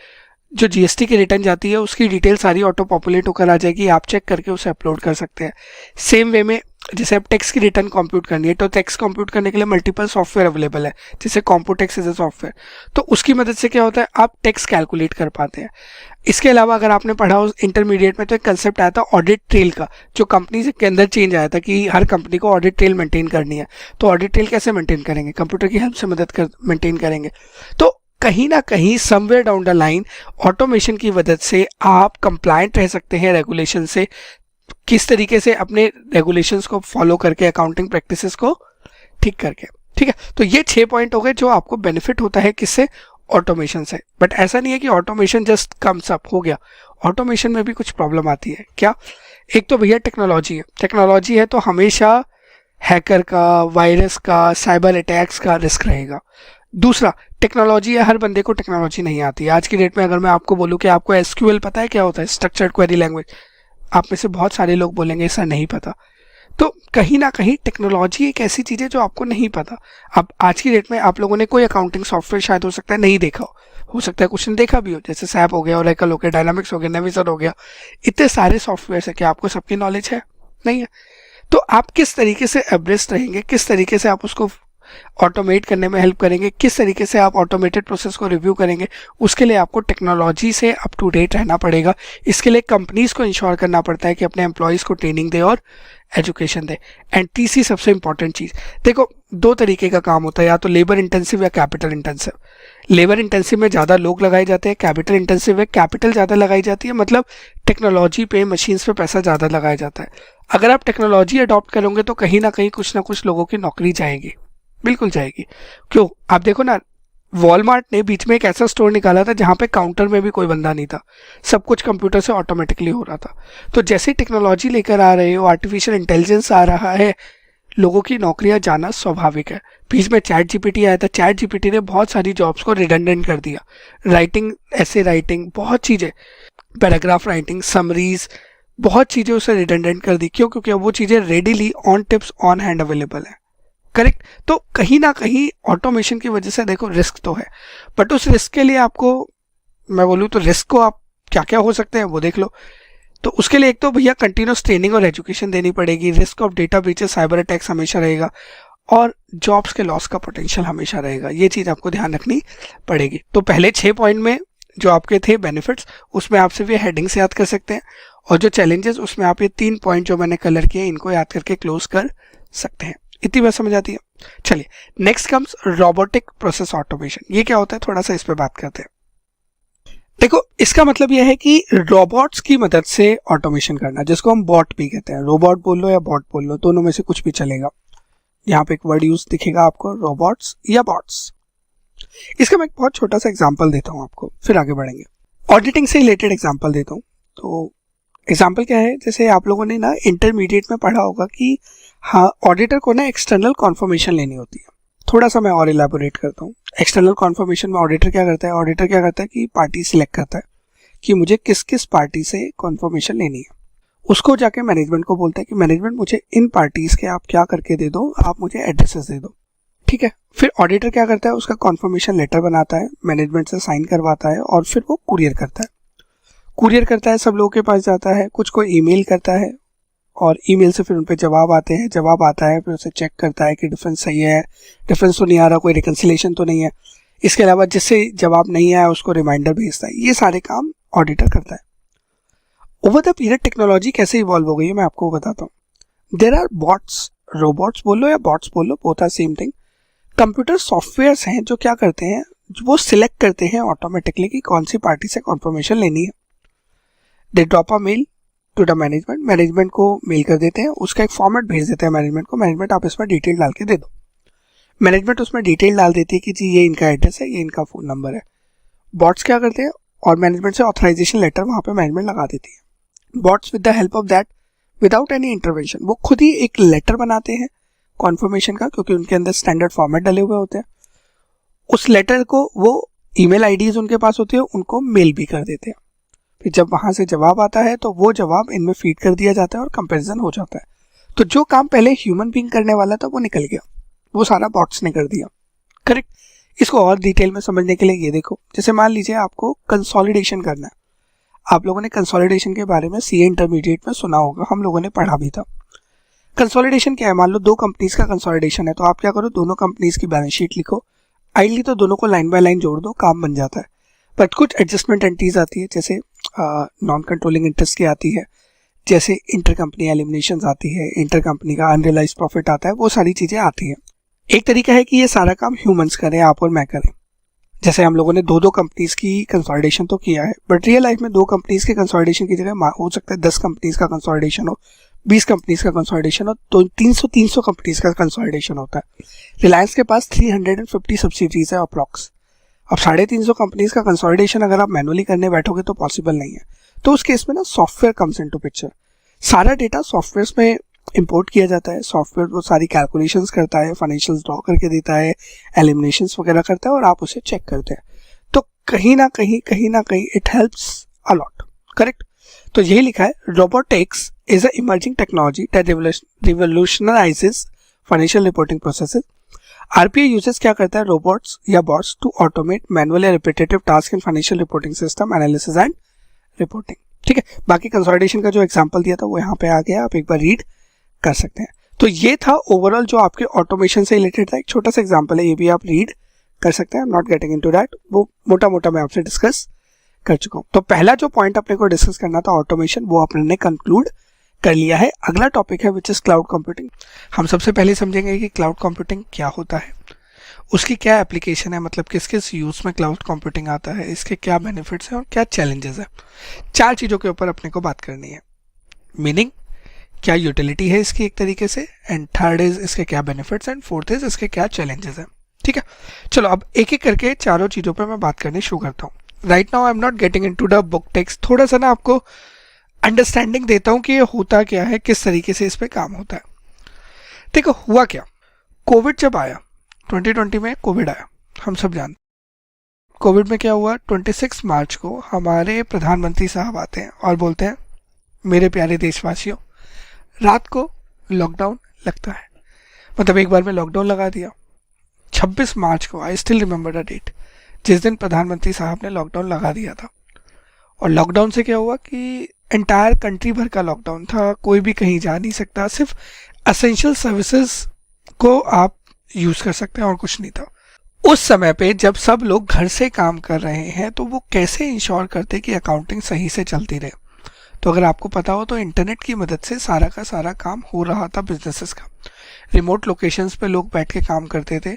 जो जीएसटी की रिटर्न जाती है उसकी डिटेल सारी ऑटो पॉपुलेट होकर आ जाएगी, आप चेक करके उसे अपलोड कर सकते हैं। सेम वे में जैसे अब टेक्स्ट की रिटर्न कंप्यूट करनी है तो टेक्स्ट कंप्यूट करने के लिए मल्टीपल सॉफ्टवेयर अवेलेबल है, जैसे कॉम्पूटेक्स इज अ सॉफ्टवेयर, तो उसकी मदद से क्या होता है आप टेक्स्ट कैलकुलेट कर पाते हैं। इसके अलावा अगर आपने पढ़ा हो इंटरमीडिएट में तो एक कंसेप्ट आया था ऑडिट ट्रेल का, जो कंपनी के अंदर चेंज आया था कि हर कंपनी को ऑडिट ट्रेल मेंटेन करनी है। तो ऑडिट ट्रेल कैसे मेंटेन करेंगे, कंप्यूटर की हेल्प से मदद कर मेंटेन करेंगे। तो कहीं ना कहीं somewhere down the line automation की मदद से आप कंप्लायंट रह सकते हैं रेगुलेशन से, किस तरीके से अपने रेगुलेशंस को फॉलो करके अकाउंटिंग प्रैक्टिसेस को ठीक करके। ठीक है, तो ये 6 पॉइंट हो गए जो आपको बेनिफिट होता है किससे, ऑटोमेशन से। बट ऐसा नहीं है कि ऑटोमेशन जस्ट कम्स अप हो गया, ऑटोमेशन में भी कुछ प्रॉब्लम आती है। क्या, एक तो भैया टेक्नोलॉजी है, टेक्नोलॉजी है तो हमेशा हैकर का, वायरस का, साइबर अटैक्स का रिस्क रहेगा। दूसरा, टेक्नोलॉजी है, हर बंदे को टेक्नोलॉजी नहीं आती है। आज की डेट में अगर मैं आपको बोलूं कि आपको एसक्यूएल पता है क्या होता है, स्ट्रक्चर्ड क्वेरी लैंग्वेज, आप में से बहुत सारे लोग बोलेंगे सर नहीं पता। तो कहीं ना कहीं टेक्नोलॉजी एक ऐसी चीज़ है जो आपको नहीं पता। अब आज की डेट में आप लोगों ने कोई अकाउंटिंग सॉफ्टवेयर शायद हो सकता है नहीं देखा हो सकता है कुछ ने देखा भी हो, जैसे सैप हो गया, ओरेकल हो गया, डायनामिक्स हो गया, नेविजन हो गया, इतने सारे सॉफ्टवेयर है, क्या आपको सबकी नॉलेज है? नहीं है। तो आप किस तरीके से एब्रेस्ट रहेंगे, किस तरीके से आप उसको ऑटोमेट करने में हेल्प करेंगे, किस तरीके से आप ऑटोमेटेड प्रोसेस को रिव्यू करेंगे, उसके लिए आपको टेक्नोलॉजी से अप टू डेट रहना पड़ेगा। इसके लिए कंपनीज को इंश्योर करना पड़ता है कि अपने एम्प्लॉयज़ को ट्रेनिंग दे और एजुकेशन दे। एंड तीसरी सबसे इंपॉर्टेंट चीज़, देखो 2 तरीके का काम होता है, या तो लेबर इंटेंसिव या कैपिटल इंटेंसिव। लेबर इंटेंसिव में ज़्यादा लोग लगाए जाते हैं, कैपिटल इंटेंसिव में कैपिटल ज़्यादा लगाई जाती है, मतलब टेक्नोलॉजी पे, मशीन्स पे पैसा ज़्यादा लगाया जाता है। अगर आप टेक्नोलॉजी अडॉप्ट करोगे तो कहीं ना कुछ लोगों की नौकरी जाएगी, बिल्कुल जाएगी। क्यों, आप देखो ना, वॉलमार्ट ने बीच में एक ऐसा स्टोर निकाला था जहां पे काउंटर में भी कोई बंदा नहीं था, सब कुछ कंप्यूटर से ऑटोमेटिकली हो रहा था। तो जैसे टेक्नोलॉजी लेकर आ रहे हो, आर्टिफिशियल इंटेलिजेंस आ रहा है, लोगों की नौकरियां जाना स्वाभाविक है। बीच में चैट जीपीटी आया था, चैट जीपीटी ने बहुत सारी जॉब्स को रिडंडेंट कर दिया, राइटिंग, ऐसे राइटिंग, बहुत चीज़ें, पैराग्राफ राइटिंग, समरीज, बहुत चीज़ें उसे रिडंडेंट कर दी। क्यों? क्योंकि अब वो चीज़ें readily on tips on hand available है। करेक्ट। तो कहीं ना कहीं ऑटोमेशन की वजह से देखो रिस्क तो है, बट उस रिस्क के लिए आपको, मैं बोलूँ तो रिस्क को आप क्या क्या हो सकते हैं वो देख लो। तो उसके लिए एक तो भैया कंटिन्यूस ट्रेनिंग और एजुकेशन देनी पड़ेगी, risk of data breaches, cyber attacks हमेशा रहेगा, और जॉब्स के लॉस का पोटेंशियल हमेशा रहेगा। ये चीज़ आपको ध्यान रखनी पड़ेगी। तो पहले 6 पॉइंट में जो आपके थे बेनिफिट्स, उसमें आप सिर्फ ये हेडिंग से याद कर सकते हैं, और जो चैलेंजेस उसमें आप ये 3 पॉइंट जो मैंने कलर किए इनको याद करके क्लोज कर सकते हैं। इतनी बात समझ आती है? चलिए, next comes robotic process automation. ये क्या होता है, थोड़ा सा इस पे बात करते हैं। देखो, इसका मतलब यह है कि रोबोट्स की मदद से ऑटोमेशन करना, जिसको हम बॉट भी कहते हैं। रोबोट बोल लो या बॉट बोल लो, दोनों में से कुछ भी चलेगा। यहाँ पे एक वर्ड यूज दिखेगा आपको, रोबोट्स या बॉट्स। इसका मैं एक बहुत छोटा सा एग्जाम्पल देता हूँ आपको, फिर आगे बढ़ेंगे। ऑडिटिंग से रिलेटेड एग्जाम्पल देता हूँ। तो एग्जाम्पल क्या है, जैसे आप लोगों ने ना इंटरमीडिएट में पढ़ा होगा कि हाँ, ऑडिटर को ना एक्सटर्नल कॉन्फर्मेशन लेनी होती है। थोड़ा सा मैं और इलेबोरेट करता हूँ। एक्सटर्नल कॉन्फर्मेशन में ऑडिटर क्या करता है, ऑडिटर क्या करता है कि पार्टी सिलेक्ट करता है कि मुझे किस किस पार्टी से कॉन्फर्मेशन लेनी है। उसको जाके मैनेजमेंट को बोलता है कि मैनेजमेंट मुझे इन पार्टीज के आप क्या करके दे दो, आप मुझे एड्रेसेस दे दो। ठीक है, फिर ऑडिटर क्या करता है, उसका कॉन्फर्मेशन लेटर बनाता है, मैनेजमेंट से साइन करवाता है, और फिर वो कुरियर करता है, सब लोगों के पास जाता है, कुछ को ईमेल करता है, और ईमेल से फिर उन पे जवाब आते हैं, जवाब आता है, फिर उसे चेक करता है कि डिफरेंस सही है, डिफरेंस तो नहीं आ रहा, कोई रिकन्सिलेशन तो नहीं है। इसके अलावा जिससे जवाब नहीं आया उसको रिमाइंडर भेजता है। ये सारे काम ऑडिटर करता है। ओवर द पीरियड टेक्नोलॉजी कैसे इवॉल्व हो गई है मैं आपको बताता हूँ। देयर आर बॉट्स, रोबोट्स बोल लो या बॉट्स बोल लो, both are same thing. Computer softwares हैं जो क्या करते हैं, वो सिलेक्ट करते हैं ऑटोमेटिकली कि कौन सी पार्टी से कॉन्फर्मेशन लेनी है। They drop a mail to the management को मेल कर देते हैं, उसका एक फॉर्मेट भेज देते हैं मैनेजमेंट को, मैनेजमेंट आप इसमें डिटेल डाल के दे दो। मैनेजमेंट उसमें डिटेल डाल देती है कि जी ये इनका एड्रेस है, ये इनका फ़ोन नंबर है। बॉट्स क्या करते हैं, और मैनेजमेंट से ऑथराइजेशन लेटर वहाँ पे मैनेजमेंट लगा देती है। Bots with the help of that, without any intervention, वो खुद ही एक लेटर बनाते हैं कॉन्फर्मेशन का, क्योंकि उनके अंदर स्टैंडर्ड फॉर्मेट डले हुए होते हैं। उस लेटर को वो ईमेल आईडीज उनके पास होती है, उनको मेल भी कर देते हैं। फिर जब वहाँ से जवाब आता है तो वो जवाब इनमें फीड कर दिया जाता है और कंपैरिजन हो जाता है। तो जो काम पहले ह्यूमन बीइंग करने वाला था वो निकल गया, वो सारा बॉट्स ने कर दिया। करेक्ट। इसको और डिटेल में समझने के लिए ये देखो, जैसे मान लीजिए आपको कंसोलिडेशन करना है। आप लोगों ने कंसोलिडेशन के बारे में सीए इंटरमीडिएट में सुना होगा, हम लोगों ने पढ़ा भी था। कंसोलिडेशन क्या है, मान लो दो कंपनीज का कंसोलिडेशन है, तो आप क्या करो, दोनों कंपनीज की बैलेंस शीट लिखो, आइडली तो दोनों को लाइन बाय लाइन जोड़ दो, काम बन जाता है। बट कुछ एडजस्टमेंट एंट्रीज आती है, जैसे नॉन कंट्रोलिंग इंटरेस्ट की आती है, जैसे इंटर कंपनी एलिमिनेशन आती है, इंटर कंपनी का अनरियलाइज्ड प्रॉफिट आता है, वो सारी चीज़ें आती हैं। एक तरीका है कि ये सारा काम ह्यूमंस करें, आप और मैं करें। जैसे हम लोगों ने दो दो कंपनीज की कंसोलिडेशन तो किया है, बट रियल लाइफ में दो कंपनीज के कंसोलिडेशन की जगह हो सकता है 10 कंपनीज का कंसोलिडेशन हो, 20 कंपनीज का कंसोलिडेशन हो, तो 300 कंपनीज का कंसोलिडेशन होता है। रिलायंस के पास 350 सब्सिडीज है अप्रॉक्स। अब 350 कंपनीज का कंसोलिडेशन अगर आप मैनुअली करने बैठोगे तो पॉसिबल नहीं है। तो उस केस में ना सॉफ्टवेयर कम्स इनटू पिक्चर। सारा डेटा सॉफ्टवेयर में इंपोर्ट किया जाता है, सॉफ्टवेयर वो सारी कैलकुलेशंस करता है, फाइनेंशियल्स ड्रॉ करके देता है, एलिमिनेशंस वगैरह करता है और आप उसे चेक करते हैं। तो कहीं ना कहीं it helps a lot, correct. तो यही लिखा है, robotics is a emerging technology that revolutionises financial reporting processes. RPA uses क्या करता है, रोबोट्स या बॉट्स टू ऑटोमेट मैनुअल या repetitive task in financial reporting system analysis and reporting. ठीक है, बाकी कंसोलिडेशन का जो एग्जांपल दिया था वो यहाँ पे आ गया, आप एक बार रीड कर सकते हैं। तो ये था ओवरऑल जो आपके ऑटोमेशन से रिलेटेड था, एक छोटा सा एग्जांपल है, ये भी आप रीड कर सकते हैं। नॉट गेटिंग इनटू दैट, वो मोटा मोटा मैं आपसे डिस्कस कर चुका हूँ। तो पहला जो पॉइंट अपने को डिस्कस करना था ऑटोमेशन, वो अपने ने कंक्लूड कर लिया है। अगला टॉपिक है विच इज क्लाउड कंप्यूटिंग। हम सबसे पहले समझेंगे कि क्लाउड कंप्यूटिंग क्या होता है, उसकी क्या एप्लीकेशन है, मतलब किस किस यूज में क्लाउड कंप्यूटिंग आता है, इसके क्या बेनिफिट्स हैं और क्या चैलेंजेस हैं। 4 चीज़ों के ऊपर अपने को बात करनी है। मीनिंग, क्या यूटिलिटी है इसकी एक तरीके से, एंड थर्ड इज इसके क्या बेनिफिट्स, एंड फोर्थ इज इसके क्या चैलेंजेस हैं। ठीक है, चलो अब एक एक करके चारों चीज़ों पे मैं बात करनी शुरू करता हूँ। Right now I am not getting into the book text, थोड़ा सा ना आपको अंडरस्टैंडिंग देता हूँ कि ये होता क्या है, किस तरीके से इस पे काम होता है। देखो हुआ क्या, कोविड जब आया 2020 में, कोविड आया, हम सब जानते। कोविड में क्या हुआ, 26 मार्च को हमारे प्रधानमंत्री साहब आते हैं और बोलते हैं, मेरे प्यारे देशवासियों, रात को लॉकडाउन लगता है। मतलब एक बार में लॉकडाउन लगा दिया। 26 मार्च को, I still remember the date, जिस दिन प्रधानमंत्री साहब ने लॉकडाउन लगा दिया था। और लॉकडाउन से क्या हुआ कि एंटायर कंट्री भर का लॉकडाउन था, कोई भी कहीं जा नहीं सकता, सिर्फ असेंशियल सर्विसेज को आप यूज कर सकते हैं और कुछ नहीं था। उस समय पे जब सब लोग घर से काम कर रहे हैं, तो वो कैसे इंश्योर करते कि अकाउंटिंग सही से चलती रहे। तो अगर आपको पता हो तो इंटरनेट की मदद से सारा का सारा काम हो रहा था बिजनेसेस का। रिमोट लोकेशंस पे लोग बैठ के काम करते थे,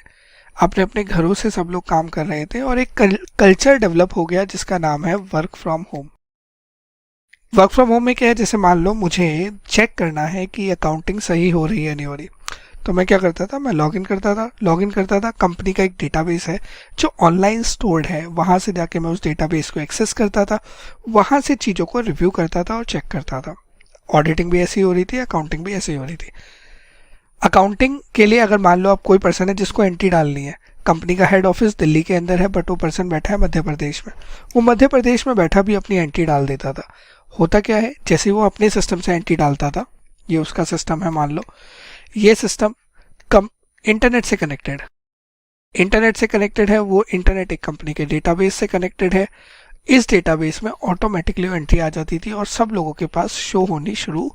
अपने अपने घरों से सब लोग काम कर रहे थे, और एक कल्चर डेवलप हो गया जिसका नाम है work from home. Work from home में क्या है, जैसे मान लो मुझे चेक करना है कि अकाउंटिंग सही हो रही है नहीं हो रही, तो मैं क्या करता था, मैं लॉगिन करता था। कंपनी का एक डेटाबेस है जो ऑनलाइन स्टोर्ड है, वहाँ से जाके मैं उस डेटाबेस को एक्सेस करता था, वहाँ से चीज़ों को रिव्यू करता था और चेक करता था। ऑडिटिंग भी ऐसी हो रही थी, अकाउंटिंग भी ऐसी हो रही थी। अकाउंटिंग के लिए अगर मान लो आप कोई पर्सन है जिसको एंट्री डालनी है, कंपनी का हेड ऑफिस दिल्ली के अंदर है, बट वो पर्सन बैठा है मध्य प्रदेश में, वो मध्य प्रदेश में बैठा भी अपनी एंट्री डाल देता था। होता क्या है, जैसे वो अपने सिस्टम से एंट्री डालता था, ये उसका सिस्टम है मान लो, ये सिस्टम इंटरनेट से कनेक्टेड है, वो इंटरनेट एक कंपनी के डेटाबेस से कनेक्टेड है। इस डेटाबेस में ऑटोमेटिकली एंट्री आ जाती थी और सब लोगों के पास शो होनी शुरू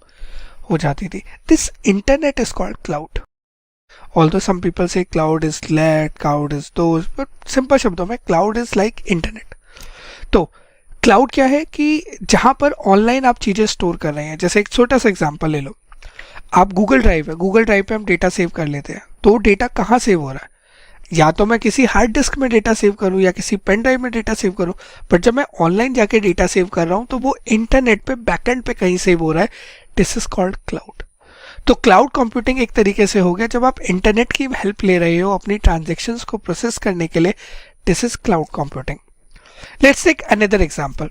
हो जाती थी। This internet is called cloud. Although some people say cloud is that, cloud is those, but simple शब्दों में क्लाउड इज लाइक इंटरनेट। तो क्लाउड क्या है कि जहां पर ऑनलाइन आप चीजें स्टोर कर रहे हैं। जैसे एक छोटा सा एग्जांपल ले लो, आप गूगल ड्राइव पे हम डेटा सेव कर लेते हैं, तो डेटा कहाँ सेव हो रहा है, या तो मैं किसी हार्ड डिस्क में डेटा सेव करूँ या किसी पेन ड्राइव में डेटा सेव करूँ, बट जब मैं ऑनलाइन जाके डेटा सेव कर रहा हूँ तो वो इंटरनेट पे बैकएंड पे कहीं सेव हो रहा है। This is called cloud. तो क्लाउड कंप्यूटिंग एक तरीके से हो गया जब आप इंटरनेट की हेल्प ले रहे हो अपनी ट्रांजेक्शन्स को प्रोसेस करने के लिए। This is cloud computing. Let's take another example,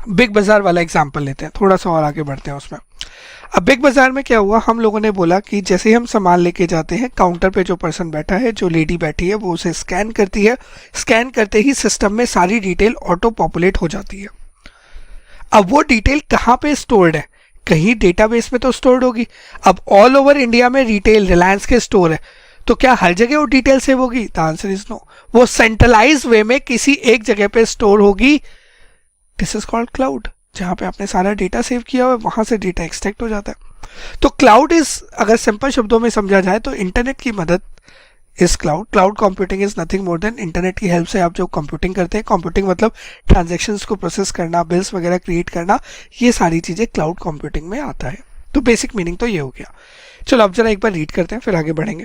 Big Bazaar वाला एग्जांपल लेते हैं, थोड़ा सा और आगे बढ़ते हैं उसमें। अब बिग बाजार में क्या हुआ, हम लोगों ने बोला कि जैसे ही हम सामान लेके जाते हैं, काउंटर पे जो पर्सन बैठा है, जो लेडी बैठी है, वो उसे स्कैन करती है। स्कैन करते ही सिस्टम में सारी डिटेल ऑटो पॉपुलेट हो जाती है। अब वो डिटेल कहाँ पे स्टोर्ड है, कहीं डेटाबेस में तो स्टोर्ड होगी। अब ऑल ओवर इंडिया में रिटेल रिलायंस के स्टोर है, तो क्या हर जगह वो डिटेल सेव होगी? The answer is no. वो सेंट्रलाइज वे में किसी एक जगह पे स्टोर होगी। This is called cloud. जहाँ पे आपने सारा डेटा सेव किया हुआ है वहाँ से डेटा एक्सट्रैक्ट हो जाता है। तो क्लाउड इज, अगर सिंपल शब्दों में समझा जाए तो इंटरनेट की मदद is cloud. Cloud computing is nothing more then internet की हेल्प से आप जो कंप्यूटिंग करते हैं, कंप्यूटिंग मतलब ट्रांजैक्शंस को प्रोसेस करना, बिल्स वगैरह क्रिएट करना, ये सारी चीज़ें क्लाउड कंप्यूटिंग में आता है। तो बेसिक मीनिंग तो ये हो गया। चलो अब जरा एक बार रीड करते हैं फिर आगे बढ़ेंगे।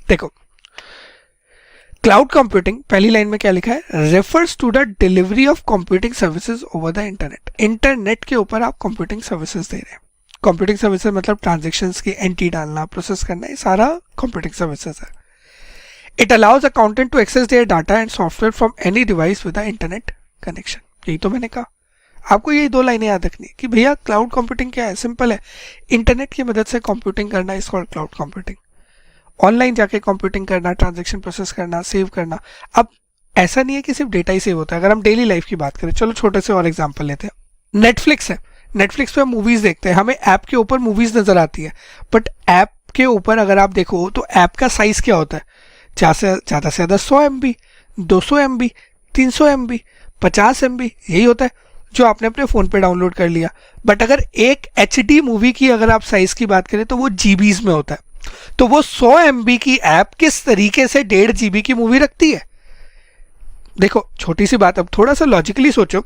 देखो, क्लाउड कंप्यूटिंग पहली लाइन में क्या लिखा है, refers to the delivery of computing services over the internet. Internet के ऊपर आप कंप्यूटिंग सर्विसेज दे रहे हैं। कंप्यूटिंग सर्विसेज मतलब ट्रांजैक्शंस की एंट्री डालना, प्रोसेस करना, ये सारा कंप्यूटिंग सर्विसेज है। It allows accountant to access their data and software from any device with the internet connection. यही तो मैंने कहा, आपको यही दो लाइनें याद रखनी है कि भैया क्लाउड कंप्यूटिंग क्या है, सिंपल है, इंटरनेट की मदद से कंप्यूटिंग करना is called cloud computing. Online जाके कंप्यूटिंग करना, ट्रांजैक्शन प्रोसेस करना, सेव करना। अब ऐसा नहीं है कि सिर्फ डेटा ही सेव होता है। अगर हम डेली लाइफ की बात करें, चलो छोटे से और एग्जांपल लेते हैं। नेटफ्लिक्स है, नेटफ्लिक्स पे हम मूवीज देखते हैं, हमें ऐप के ऊपर मूवीज नजर आती है, बट ऐप के ऊपर अगर आप देखो तो ऐप का साइज क्या होता है, ज़्यादा से ज़्यादा 100 MB, 200 MB, 300 MB, 50 MB, यही होता है जो आपने अपने फ़ोन पे डाउनलोड कर लिया। बट अगर एक HD मूवी की अगर आप साइज़ की बात करें तो वो GBs में होता है। तो वो 100 MB की ऐप किस तरीके से 1.5 GB की मूवी रखती है। देखो छोटी सी बात, अब थोड़ा सा लॉजिकली सोचो,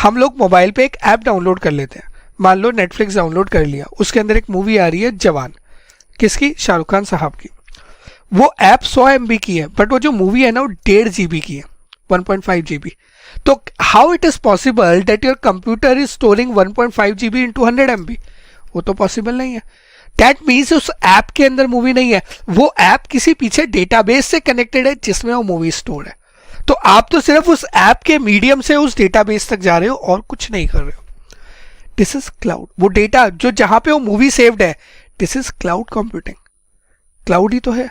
हम लोग मोबाइल पे एक ऐप डाउनलोड कर लेते हैं, मान लो नेटफ्लिक्स डाउनलोड कर लिया, उसके अंदर एक मूवी आ रही है जवान, किसकी, शाहरुख खान साहब की। वो ऐप 100 MB की है, बट वो जो मूवी है ना वो 1.5 GB की है, 1.5 GB। तो how it is possible that your computer is storing 1.5 GB into 100 MB? वो तो पॉसिबल नहीं है। दैट मीन्स उस ऐप के अंदर मूवी नहीं है, वो ऐप किसी पीछे डेटाबेस से कनेक्टेड है जिसमें वो मूवी स्टोर है। तो आप तो सिर्फ उस ऐप के मीडियम से उस डेटाबेस तक जा रहे हो और कुछ नहीं कर रहे हो। This is cloud. वो डेटा जो जहां पे वो मूवी सेव्ड है, this is cloud computing. Cloud ही तो है।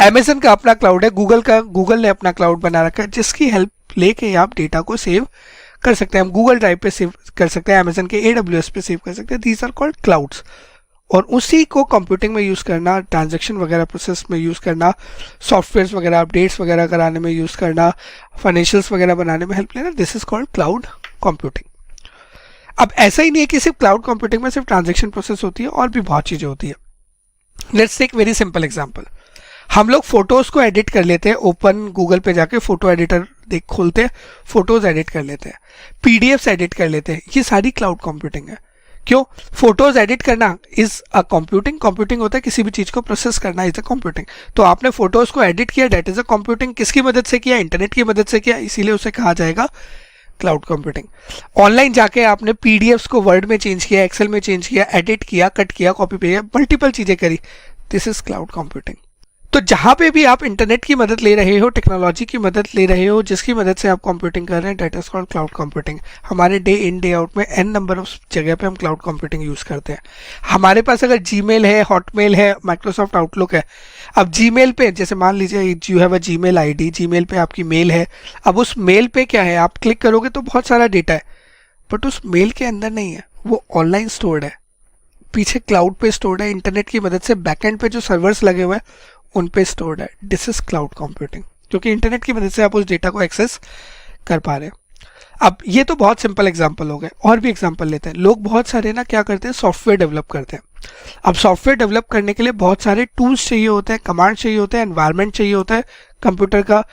Amazon का अपना क्लाउड है, गूगल ने अपना क्लाउड बना रखा है, जिसकी हेल्प लेके आप डेटा को सेव कर सकते हैं। हम गूगल ड्राइव पे सेव कर सकते हैं, Amazon के AWS पे सेव कर सकते हैं। These are called clouds. और उसी को कंप्यूटिंग में यूज़ करना, ट्रांजैक्शन वगैरह प्रोसेस में यूज़ करना, सॉफ्टवेयर वगैरह अपडेट्स वगैरह कराने में यूज़ करना, फाइनेंशियल्स वगैरह बनाने में हेल्प लेना, this is called cloud computing. अब ऐसा ही नहीं है कि सिर्फ क्लाउड कंप्यूटिंग में सिर्फ ट्रांजैक्शन प्रोसेस होती है, और भी बहुत चीज़ें होती है। Let's take very simple example. हम लोग फोटोज़ को एडिट कर लेते हैं, ओपन गूगल पे जाके फोटो एडिटर खोलते हैं, फोटोज़ एडिट कर लेते हैं, PDFs एडिट कर लेते हैं, ये सारी क्लाउड कंप्यूटिंग है। क्यों? फोटोज़ एडिट करना इज़ अ कंप्यूटिंग। कंप्यूटिंग होता है किसी भी चीज़ को प्रोसेस करना, इज़ अ कंप्यूटिंग। तो आपने फोटोज़ को एडिट किया, डेट इज़ अ कंप्यूटिंग। किसकी मदद से किया? इंटरनेट की मदद से किया, इसीलिए उसे कहा जाएगा क्लाउड कंप्यूटिंग। ऑनलाइन जाके आपने PDFs को वर्ड में चेंज किया, एक्सेल में चेंज किया, एडिट किया, कट किया, कॉपी पे किया, मल्टीपल चीज़ें करी, दिस इज क्लाउड कंप्यूटिंग। तो जहाँ पे भी आप इंटरनेट की मदद ले रहे हो, टेक्नोलॉजी की मदद ले रहे हो, जिसकी मदद से आप कंप्यूटिंग कर रहे हैं, that is called cloud computing. हमारे डे इन डे आउट में n नंबर ऑफ जगह पे हम क्लाउड कंप्यूटिंग यूज़ करते हैं। हमारे पास अगर जीमेल है, हॉटमेल है, माइक्रोसॉफ्ट आउटलुक है, अब जीमेल पे जैसे मान लीजिए you have a Gmail ID, Gmail पे आपकी मेल है। अब उस मेल पे क्या है, आप क्लिक करोगे तो बहुत सारा डेटा है, बट उस मेल के अंदर नहीं है, वो ऑनलाइन स्टोर्ड है, पीछे क्लाउड पे स्टोर्ड है, इंटरनेट की मदद से बैकएंड पे जो सर्वर्स लगे हुए हैं उन पे स्टोर्ड है। दिस इज क्लाउड कंप्यूटिंग, क्योंकि इंटरनेट की मदद से आप उस डेटा को एक्सेस कर पा रहे हैं। अब ये तो बहुत सिंपल एग्जांपल हो गए, और भी एग्जांपल लेते हैं। लोग बहुत सारे ना क्या करते हैं, सॉफ्टवेयर डेवलप करते हैं। अब सॉफ्टवेयर डेवलप करने के लिए बहुत सारे टूल्स चाहिए होते हैं, कमांड चाहिए होते हैं, एनवायरनमेंट चाहिए होता है, कंप्यूटर का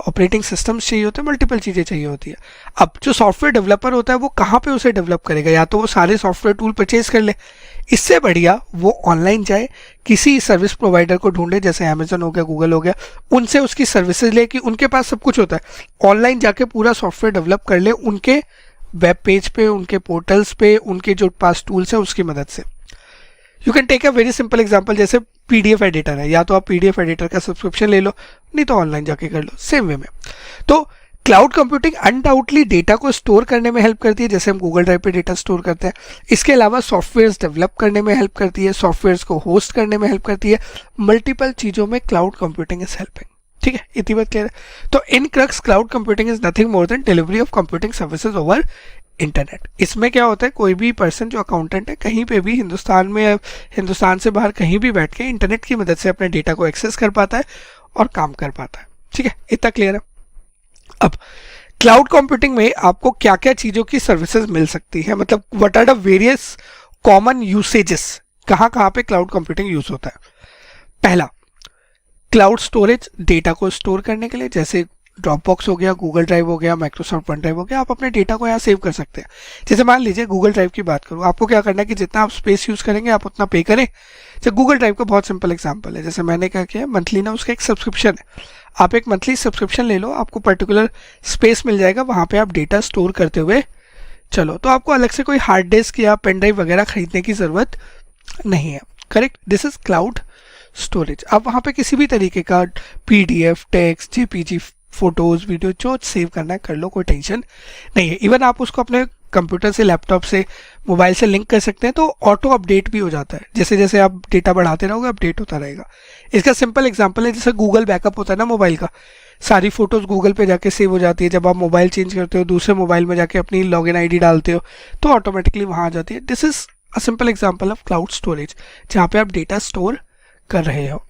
ऑपरेटिंग सिस्टम्स चाहिए होते हैं, मल्टीपल चीज़ें चाहिए होती है। अब जो सॉफ्टवेयर डेवलपर होता है वो कहाँ पे उसे डेवलप करेगा? या तो वो सारे सॉफ्टवेयर टूल परचेज कर ले, इससे बढ़िया वो ऑनलाइन जाए, किसी सर्विस प्रोवाइडर को ढूंढे, जैसे अमेजन हो गया, गूगल हो गया, उनसे उसकी सर्विसेज ले, कि उनके पास सब कुछ होता है। ऑनलाइन जाके पूरा सॉफ्टवेयर डेवलप कर ले उनके वेब पेज पे, उनके पोर्टल्स पे, उनके जो पास टूल्स है उसकी मदद से। You can take a very simple example, जैसे PDF एडिटर है, या तो आप PDF एडिटर का सब्सक्रिप्शन ले लो, नहीं तो ऑनलाइन जाके कर लो, सेम वे में। तो क्लाउड कंप्यूटिंग अनडाउटली डेटा को स्टोर करने में हेल्प करती है, जैसे हम गूगल ड्राइव पे डेटा स्टोर करते हैं। इसके अलावा सॉफ्टवेयर्स डेवलप करने में हेल्प करती है, सॉफ्टवेयर्स को होस्ट करने में हेल्प करती है, मल्टीपल चीज़ों में क्लाउड कंप्यूटिंग इज हेल्पिंग। ठीक है, इतनी बात क्लियर है। तो in crux cloud computing is nothing more than delivery of computing services over internet. इसमें क्या होता है, कोई भी पर्सन जो अकाउंटेंट है कहीं पे भी हिंदुस्तान में, हिंदुस्तान से बाहर कहीं भी बैठ के इंटरनेट की मदद से अपने डेटा को एक्सेस कर पाता है और काम कर पाता है। ठीक है, इतना क्लियर है। अब क्लाउड कंप्यूटिंग में आपको क्या क्या चीज़ों की सर्विसेज मिल सकती है, मतलब what are the various common usages, कहाँ कहाँ पे क्लाउड कंप्यूटिंग यूज होता है। पहला, क्लाउड स्टोरेज, डेटा को स्टोर करने के लिए, जैसे ड्रॉपबॉक्स हो गया, गूगल ड्राइव हो गया, माइक्रोसॉफ्ट वन ड्राइव हो गया, आप अपने डेटा को यहाँ सेव कर सकते हैं। जैसे मान लीजिए गूगल ड्राइव की बात करूँ, आपको क्या करना है कि जितना आप स्पेस यूज़ करेंगे आप उतना पे करें। जैसे गूगल ड्राइव का बहुत सिंपल एग्जांपल है, जैसे मैंने क्या किया, मंथली ना उसका एक सब्सक्रिप्शन है, आप एक मंथली सब्सक्रिप्शन ले लो, आपको पर्टिकुलर स्पेस मिल जाएगा, वहाँ पर आप डेटा स्टोर करते हुए चलो, तो आपको अलग से कोई हार्ड डिस्क या पेन ड्राइव वगैरह खरीदने की ज़रूरत नहीं है। Correct, this is cloud storage. आप वहाँ पे किसी भी तरीके का PDF, text, JPG, photos, video जो सेव करना है कर लो, कोई टेंशन नहीं है। इवन आप उसको अपने कंप्यूटर से, लैपटॉप से, मोबाइल से लिंक कर सकते हैं, तो ऑटो अपडेट भी हो जाता है। जैसे जैसे आप डेटा बढ़ाते रहोगे अपडेट होता रहेगा। इसका सिंपल एग्जांपल है, जैसे गूगल बैकअप होता है ना मोबाइल का, सारी फोटोज गूगल पे जाके सेव हो जाती है। जब आप मोबाइल चेंज करते हो, दूसरे मोबाइल में जाके अपनी लॉगिन ID डालते हो, तो ऑटोमेटिकली वहाँ आ जाती है। This is a simple example of cloud storage, जहाँ पे आप डेटा स्टोर कर रहे हो।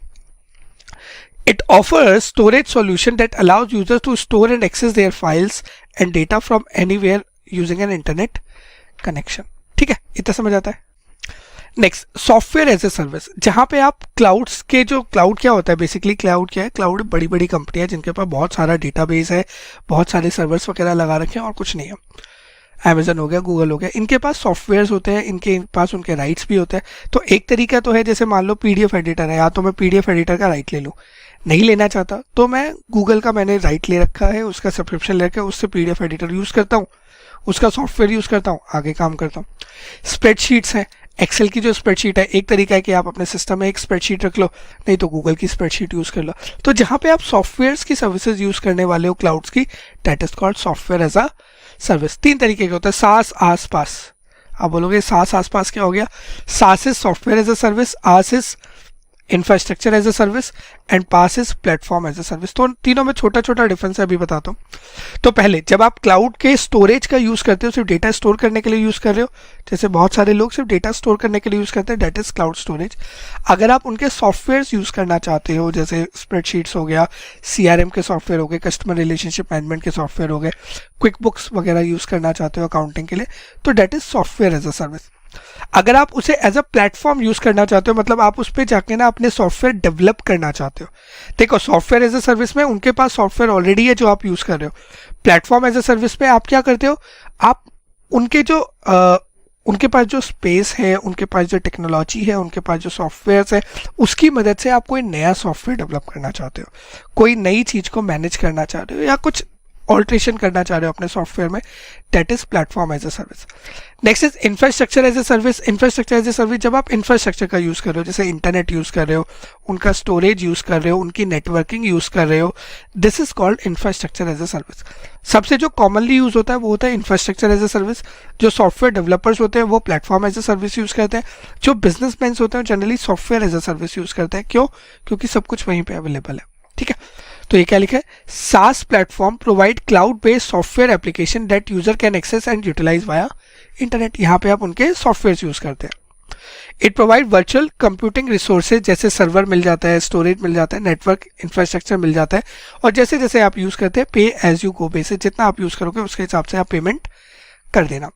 It offers storage solution that allows users to store and access their files and data from anywhere using an internet connection। ठीक है, इतना समझ आता है। Next, software as a service, जहाँ पे आप क्लाउड्स के, जो क्लाउड क्या होता है बेसिकली, क्लाउड क्या है, क्लाउड बड़ी बड़ी कंपनियां जिनके पास बहुत सारा डेटाबेस है, बहुत सारे सर्वर्स वगैरह लगा रखे हैं और कुछ नहीं है। Amazon हो गया, गूगल हो गया, इनके पास सॉफ्टवेयर्स होते हैं, इनके पास उनके राइट्स भी होते हैं। तो एक तरीका तो है, जैसे मान लो PDF एडिटर है, या तो मैं PDF एडिटर का राइट ले लूँ, नहीं लेना चाहता तो मैं गूगल का मैंने राइट ले रखा है, उसका सब्सक्रिप्शन लेकर उससे PDF एडिटर यूज़ करता हूँ, उसका सॉफ्टवेयर यूज़ करता हूँ, आगे काम करता हूँ। स्प्रेडशीट्स हैं, एक्सेल की जो स्प्रेडशीट है, एक तरीका है कि आप अपने सिस्टम में एक स्प्रेडशीट रख लो, नहीं तो गूगल की स्प्रेडशीट यूज़ कर लो। तो जहाँ पे आप सॉफ्टवेयर्स की सर्विसेज यूज़ करने वाले हो क्लाउड्स की, that is called software as a service. तीन तरीके के होते हैं, सास, आस, पास। आप बोलोगे सास, आस, पास क्या हो गया? SaaS is software as a service, IaaS is infrastructure as a service and PaaS is platform as a service. तो तीनों में छोटा छोटा डिफरेंस है, अभी बताता हूँ। तो पहले, जब आप क्लाउड के स्टोरेज का यूज़ करते हो, सिर्फ डेटा स्टोर करने के लिए यूज़ कर रहे हो, जैसे बहुत सारे लोग सिर्फ डेटा स्टोर करने के लिए यूज़ करते हैं, दैट इज क्लाउड स्टोरेज। अगर आप उनके सॉफ्टवेयर यूज़ करना चाहते हो, जैसे स्प्रेडशीट्स हो गया, CRM के सॉफ्टवेयर हो गए, कस्टमर रिलेशनशिप मैनेजमेंट के सॉफ्टवेयर हो गए, क्विक बुक्स वगैरह यूज़ करना चाहते हो अकाउंटिंग के लिए, तो that is software as a service. अगर आप उसे एज अ प्लेटफॉर्म यूज करना चाहते हो, मतलब आप उस पर जाके ना अपने सॉफ्टवेयर डेवलप करना चाहते हो, देखो सॉफ्टवेयर एज अ सर्विस में उनके पास सॉफ्टवेयर ऑलरेडी है जो आप यूज कर रहे हो। प्लेटफॉर्म एज अ सर्विस में आप क्या करते हो, आप उनके जो उनके पास जो स्पेस है, उनके पास जो टेक्नोलॉजी है, उनके पास जो सॉफ्टवेयर है, उसकी मदद से आप कोई नया सॉफ्टवेयर डेवलप करना चाहते हो, कोई नई चीज़ को मैनेज करना चाहते हो, या कुछ ऑल्ट्रेशन करना चाह रहे हो अपने सॉफ्टवेयर में, that is platform as a service. Next is infrastructure as a service. Infrastructure as a service, जब आप इंफ्रास्ट्रक्चर का यूज़ कर रहे हो, जैसे इंटरनेट यूज़ कर रहे हो, उनका स्टोरेज यूज़ कर रहे हो, उनकी नेटवर्किंग यूज़ कर रहे हो, this is called infrastructure as a service. सबसे जो कॉमनली यूज़ होता है वो होता है इंफ्रास्ट्रक्चर एज अ सर्विस। जो सॉफ्टवेयर डेवलपर्स होते हैं वो platform as a service use करते हैं। जो बिजनेसमैन होते हैं generally software as a service use करते हैं। क्यों? क्योंकि सब कुछ वहीं पे अवेलेबल है। ठीक है, तो ये क्या लिखा है? SaaS platform provide cloud based software application that user can access and utilise via internet. यहाँ पे आप उनके सॉफ्टवेयर यूज करते हैं। It provide virtual computing resources, जैसे सर्वर मिल जाता है, स्टोरेज मिल जाता है, नेटवर्क इंफ्रास्ट्रक्चर मिल जाता है, और जैसे जैसे आप यूज करते हैं पे एज यू गो बेसिस, जितना आप यूज करोगे उसके हिसाब से आप पेमेंट कर देना।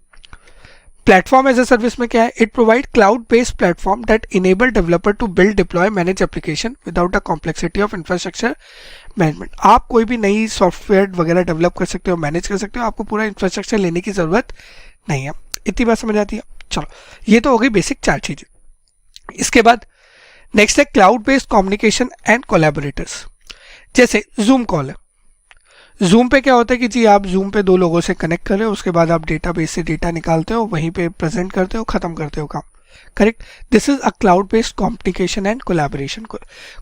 प्लेटफॉर्म एज अ सर्विस में क्या है? It provide cloud based platform that enable developer to build, deploy, manage application without a complexity of infrastructure management. आप कोई भी नई सॉफ्टवेयर वगैरह डेवलप कर सकते हो, मैनेज कर सकते हो, आपको पूरा इंफ्रास्ट्रक्चर लेने की जरूरत नहीं है। इतनी बात समझ आती है? चलो, ये तो हो गई बेसिक चार चीजें। इसके बाद नेक्स्ट है cloud based communication and collaborators. जैसे जूम कॉल है, जूम पे क्या होता है कि जी आप जूम पे दो लोगों से कनेक्ट कर रहे हो, उसके बाद आप डेटाबेस से डेटा निकालते हो, वहीं पे प्रेजेंट करते हो, खत्म करते हो काम। Correct, this is a cloud based communication and collaboration.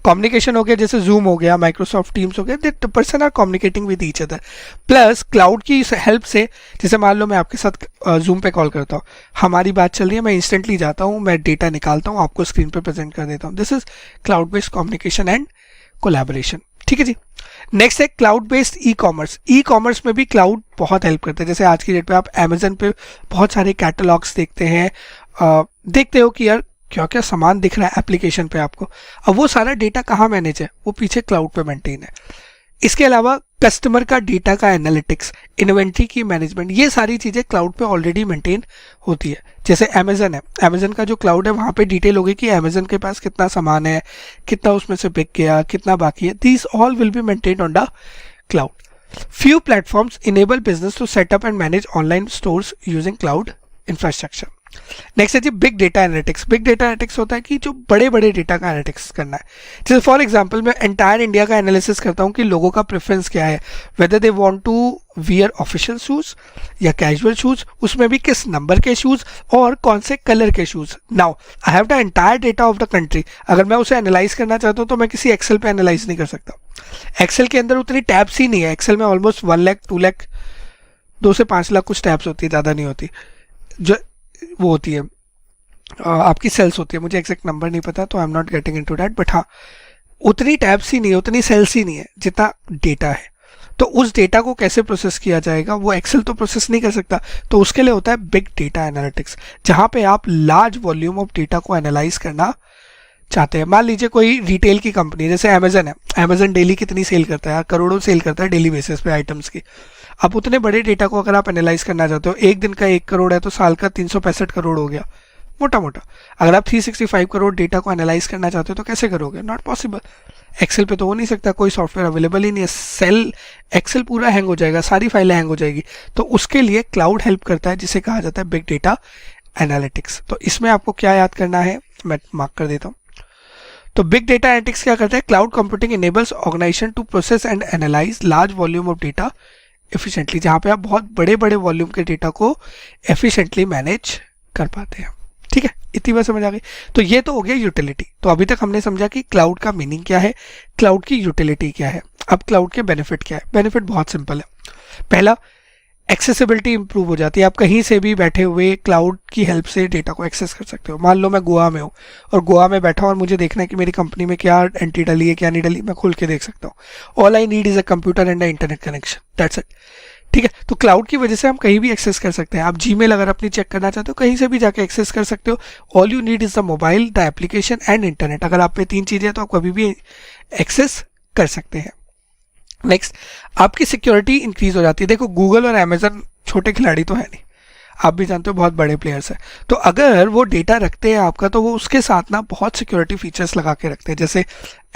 Communication हो गया, जैसे जूम हो गया, माइक्रोसॉफ्ट टीम्स हो गया, the person are communicating with each other. Plus cloud की हेल्प से, जैसे मान लो मैं आपके साथ जूम पे कॉल करता हूँ, हमारी बात चल रही है, मैं इंस्टेंटली जाता हूँ, मैं डेटा निकालता हूँ, आपको स्क्रीन पे प्रेजेंट कर देता हूँ। This is cloud based communication and collaboration. ठीक है जी। नेक्स्ट है cloud based e commerce. E commerce में भी क्लाउड बहुत हेल्प करता है। जैसे आज की डेट पे आप अमेजन पे बहुत सारे कैटलॉग्स देखते हैं, देखते हो कि यार क्या क्या सामान दिख रहा है एप्लीकेशन पे आपको। अब वो सारा डेटा कहाँ मैनेज है? वो पीछे क्लाउड पे मेंटेन है। इसके अलावा कस्टमर का डेटा का एनालिटिक्स, इन्वेंट्री की मैनेजमेंट, ये सारी चीज़ें क्लाउड पे ऑलरेडी मेंटेन होती है। जैसे अमेजन है, अमेजन का जो क्लाउड है वहाँ पे डिटेल होगी कि अमेजन के पास कितना सामान है, कितना उसमें से बिक गया, कितना बाकी है। These all will be maintained on the cloud. Few platforms enable business to set up and manage online stores using cloud infrastructure. Next है जी big data analytics. Big data analytics होता है कि जो बड़े बड़े डेटा का एनालिटिक्स करना है। जैसे फॉर एग्जांपल मैं एंटायर इंडिया का एनालिसिस करता हूँ कि लोगों का प्रेफरेंस क्या है, whether they want to wear official shoes या कैजुअल शूज, उसमें भी किस नंबर के शूज और कौन से कलर के shoes. Now I have the entire data of the country. अगर मैं उसे एनालाइज करना चाहता हूँ तो मैं किसी एक्सेल पे एनालाइज नहीं कर सकता। एक्सेल के अंदर उतनी टैब्स ही नहीं है। एक्सेल में ऑलमोस्ट 1 लाख 2 लाख 2 से 5 लाख कुछ टैब्स होती है, ज़्यादा नहीं होती, जो वो होती है आपकी सेल्स होती है। मुझे एग्जैक्ट नंबर नहीं पता तो I am not getting into that, but हाँ उतनी टैब्स ही नहीं है, उतनी सेल्स ही नहीं है जितना डेटा है। तो उस डेटा को कैसे प्रोसेस किया जाएगा, वो एक्सेल तो प्रोसेस नहीं कर सकता। तो उसके लिए होता है बिग डेटा एनालिटिक्स, जहाँ पे आप लार्ज वॉल्यूम ऑफ डेटा को एनालाइज करना चाहते हैं। मान लीजिए कोई रिटेल की कंपनी जैसे अमेजन है, अमेजन डेली कितनी सेल करता है, करोड़ों सेल करता है डेली बेसिस पे आइटम्स की। अब उतने बड़े डेटा को अगर आप एनालाइज करना चाहते हो, एक दिन का 1 करोड़ है तो साल का 365 करोड़ हो गया मोटा मोटा। अगर आप 365 करोड़ डेटा को एनालाइज करना चाहते हो तो कैसे करोगे, नॉट पॉसिबल। एक्सेल पे तो हो नहीं सकता, कोई सॉफ्टवेयर अवेलेबल ही नहीं है। सेल एक्सेल पूरा हैंग हो जाएगा, सारी फाइलें हैंग हो जाएगी। तो उसके लिए क्लाउड हेल्प करता है, जिसे कहा जाता है बिग डेटा एनालिटिक्स। तो इसमें आपको क्या याद करना है, मैं मार्क कर देता हूँ। तो बिग डेटा एनालिटिक्स क्या करता है, cloud computing enables organisation to process and analyse large volume of data efficiently, जहाँ पे आप बहुत बड़े बड़े वॉल्यूम के डेटा को एफिशिएंटली मैनेज कर पाते हैं। ठीक है, इतनी बात समझ आ गई। तो ये तो हो गया यूटिलिटी। तो अभी तक हमने समझा कि क्लाउड का मीनिंग क्या है, क्लाउड की यूटिलिटी क्या है। अब क्लाउड के बेनिफिट क्या है। बेनिफिट बहुत सिंपल है। पहला, एक्सेसिबिलिटी इंप्रूव हो जाती है। आप कहीं से भी बैठे हुए क्लाउड की हेल्प से डेटा को एक्सेस कर सकते हो। मान लो मैं गोवा में हूँ और गोवा में बैठा हूँ और मुझे देखना है कि मेरी कंपनी में क्या एंट्री डली है क्या नहीं डली, मैं खुल के देख सकता हूँ। All I need is a computer and a internet connection, that's it. ठीक है, तो क्लाउड की वजह से हम कहीं भी एक्सेस कर सकते हैं। आप जीमेल अगर अपनी चेक करना चाहते हो कहीं से भी जाके एक्सेस कर सकते हो। All you need is the mobile, the application and internet. अगर आप पे 3 चीजें हैं तो आप कभी भी एक्सेस कर सकते हैं। नेक्स्ट, आपकी सिक्योरिटी इंक्रीज हो जाती है। देखो गूगल और अमेजन छोटे खिलाड़ी तो है नहीं, आप भी जानते हो बहुत बड़े प्लेयर्स हैं। तो अगर वो डेटा रखते हैं आपका तो वो उसके साथ ना बहुत सिक्योरिटी फीचर्स लगा के रखते हैं, जैसे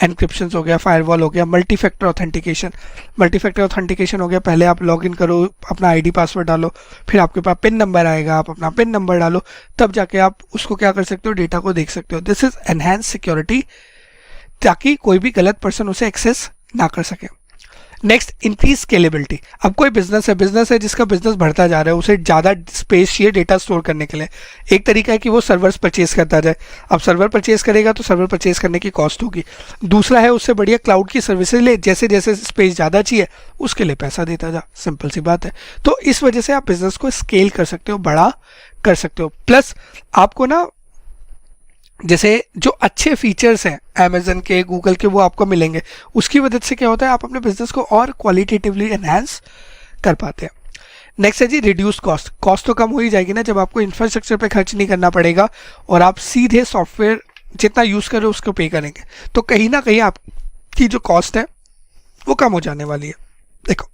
एनक्रिप्शन हो गया, फायरवॉल हो गया, multi factor authentication. Multi factor authentication हो गया, पहले आप लॉगिन करो, अपना आईडी पासवर्ड डालो, फिर आपके पास पिन नंबर आएगा, आप अपना पिन नंबर डालो, तब जाके आप उसको क्या कर सकते हो, डेटा को देख सकते हो। दिस इज एनहांस सिक्योरिटी, ताकि कोई भी गलत पर्सन उसे एक्सेस ना कर सके। Next, increase scalability. अब कोई बिजनेस है जिसका बिजनेस बढ़ता जा रहा है, उसे ज़्यादा स्पेस चाहिए डेटा स्टोर करने के लिए। एक तरीका है कि वो सर्वर्स परचेज करता जाए। अब सर्वर परचेज करेगा तो सर्वर परचेज करने की कॉस्ट होगी। दूसरा है उससे बढ़िया क्लाउड की सर्विसेज ले, जैसे जैसे स्पेस ज़्यादा चाहिए उसके लिए पैसा देता जा, सिंपल सी बात है। तो इस वजह से आप बिजनेस को स्केल कर सकते हो, बड़ा कर सकते हो। प्लस आपको ना जैसे जो अच्छे फीचर्स हैं अमेजन के, गूगल के, वो आपको मिलेंगे। उसकी वजह से क्या होता है, आप अपने बिजनेस को और क्वालिटेटिवली एनहांस कर पाते हैं। नेक्स्ट है जी रिड्यूस कॉस्ट। कॉस्ट तो कम हो ही जाएगी ना जब आपको इंफ्रास्ट्रक्चर पे खर्च नहीं करना पड़ेगा और आप सीधे सॉफ्टवेयर जितना यूज़ करें उसको पे करेंगे, तो कहीं ना कहीं आपकी जो कॉस्ट है वो कम हो जाने वाली है। देखो,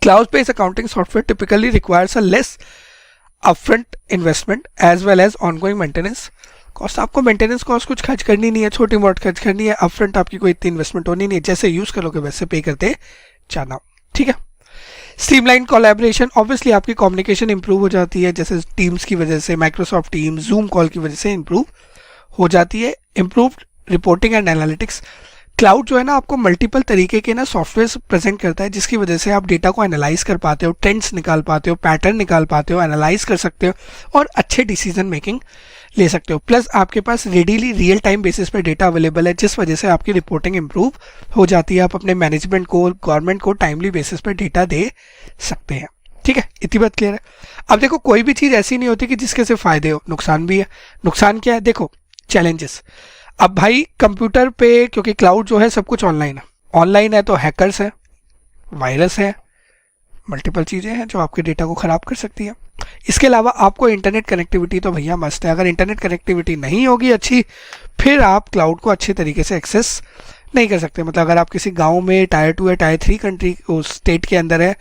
cloud based accounting software typically requires a less upfront investment as well as ongoing maintenance cost. आपको मेंटेनेंस कॉस्ट कुछ खर्च करनी नहीं है, छोटी मोटी खर्च करनी है। अपफ्रंट आपकी कोई इतनी इन्वेस्टमेंट होनी नहीं है, जैसे यूज़ करोगे वैसे पे करते जाना। ठीक है। स्ट्रीमलाइन कोलैबोरेशन, ऑब्वियसली आपकी कम्युनिकेशन इंप्रूव हो जाती है, जैसे टीम्स की वजह से, माइक्रोसॉफ्ट टीम, जूम कॉल की वजह से इंप्रूव हो जाती है। Improved reporting and analytics. Cloud जो है ना आपको मल्टीपल तरीके के ना सॉफ्टवेयर प्रेजेंट करता है, जिसकी वजह से आप डेटा को एनालाइज कर पाते हो, ट्रेंड्स निकाल पाते हो, पैटर्न निकाल पाते हो, एनालाइज कर सकते हो और अच्छे डिसीजन मेकिंग ले सकते हो। प्लस आपके पास रेडीली रियल टाइम बेसिस पे डेटा अवेलेबल है, जिस वजह से आपकी रिपोर्टिंग इंप्रूव हो जाती है। आप अपने मैनेजमेंट को, गवर्नमेंट को टाइमली बेसिस पे डेटा दे सकते हैं। ठीक है, इतनी बात क्लियर है। अब देखो, कोई भी चीज़ ऐसी नहीं होती कि जिसके सिर्फ फायदे हो, नुकसान भी है। नुकसान क्या है, देखो चैलेंजेस। अब भाई कंप्यूटर पे, क्योंकि क्लाउड जो है सब कुछ ऑनलाइन है, ऑनलाइन है तो हैकर्स है, वायरस है, मल्टीपल चीज़ें हैं जो आपके डेटा को ख़राब कर सकती है। इसके अलावा आपको इंटरनेट कनेक्टिविटी तो भैया मस्ट है। अगर इंटरनेट कनेक्टिविटी नहीं होगी अच्छी, फिर आप क्लाउड को अच्छे तरीके से एक्सेस नहीं कर सकते। मतलब अगर आप किसी गांव में टायर 2 या टायर 3 कंट्री स्टेट के अंदर है,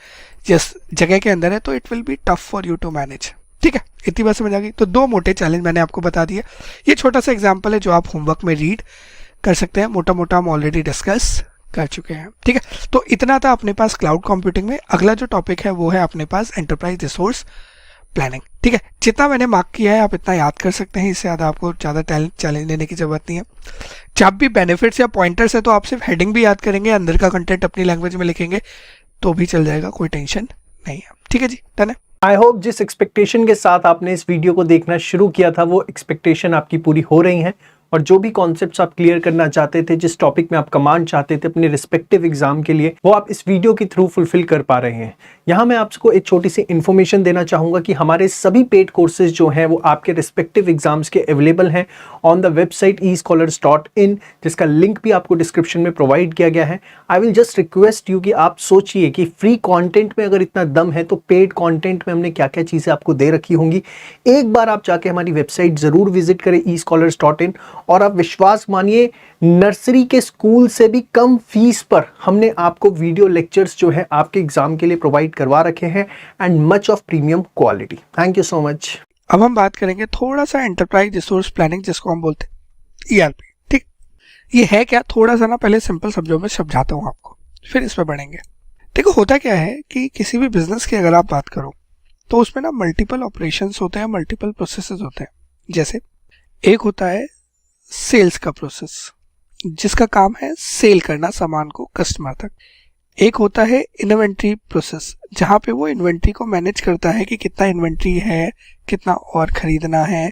जिस जगह के अंदर है, तो it will be tough for you to manage. ठीक है, इतनी बात समझ आ गई। तो 2 मोटे चैलेंज मैंने आपको बता दिए। ये छोटा सा एग्जाम्पल है जो आप होमवर्क में रीड कर सकते हैं, मोटा मोटा हम ऑलरेडी डिस्कस कर चुके हैं। ठीक है, तो इतना था अपने पास क्लाउड कंप्यूटिंग में। अगला जो टॉपिक है वो है अपने पास एंटरप्राइज रिसोर्स प्लानिंग। ठीक है, जितना मैंने मार्क किया है आप इतना याद कर सकते हैं, इससे ज़्यादा आपको ज़्यादा चैलेंज लेने की जरूरत नहीं है। जब भी बेनिफिट्स या पॉइंटर्स है तो आप सिर्फ हेडिंग भी याद करेंगे, अंदर का कंटेंट अपनी लैंग्वेज में लिखेंगे तो भी चल जाएगा, कोई टेंशन नहीं है। ठीक है जी, डन है। आई होप जिस एक्सपेक्टेशन के साथ आपने इस वीडियो को देखना शुरू किया था वो एक्सपेक्टेशन आपकी पूरी हो रही है, और जो भी कॉन्सेप्ट्स आप क्लियर करना चाहते थे, जिस टॉपिक में आप कमांड चाहते थे अपने रिस्पेक्टिव एग्जाम के लिए, वो आप इस वीडियो के थ्रू फुलफिल कर पा रहे हैं। यहाँ मैं आपको एक छोटी सी इन्फॉर्मेशन देना चाहूँगा कि हमारे सभी पेड कोर्सेज जो हैं वो आपके रिस्पेक्टिव एग्जाम्स के अवेलेबल हैं ऑन द वेबसाइट escholars.in, जिसका लिंक भी आपको डिस्क्रिप्शन में प्रोवाइड किया गया है। I will just request you कि आप सोचिए कि फ्री कॉन्टेंट में अगर इतना दम है तो पेड कॉन्टेंट में हमने क्या क्या चीज़ें आपको दे रखी होंगी। एक बार आप जाके हमारी वेबसाइट ज़रूर विजिट करें escholars.in, और आप विश्वास मानिए नर्सरी के स्कूल से भी कम फीस पर हमने आपको वीडियो लेक्चर्स जो है आपके एग्जाम के लिए प्रोवाइड करवा रखे हैं, and much of premium quality. Thank you so much. अब हम बात करेंगे थोड़ा सा एंटरप्राइज रिसोर्स प्लानिंग, जिसको हम बोलते हैं ERP। ठीक, ये है क्या, थोड़ा सा ना पहले सिंपल शब्दों में समझाता हूँ आपको, फिर इस पर बढ़ेंगे। देखो होता क्या है कि किसी भी बिजनेस की अगर आप बात करो तो उसमें ना मल्टीपल ऑपरेशंस होते हैं, मल्टीपल प्रोसेसेस होते हैं। जैसे एक होता है सेल्स का प्रोसेस, जिसका काम है सेल करना सामान को कस्टमर तक। एक होता है इन्वेंट्री प्रोसेस, जहाँ पे वो इन्वेंट्री को मैनेज करता है कि कितना इन्वेंट्री है, कितना और खरीदना है,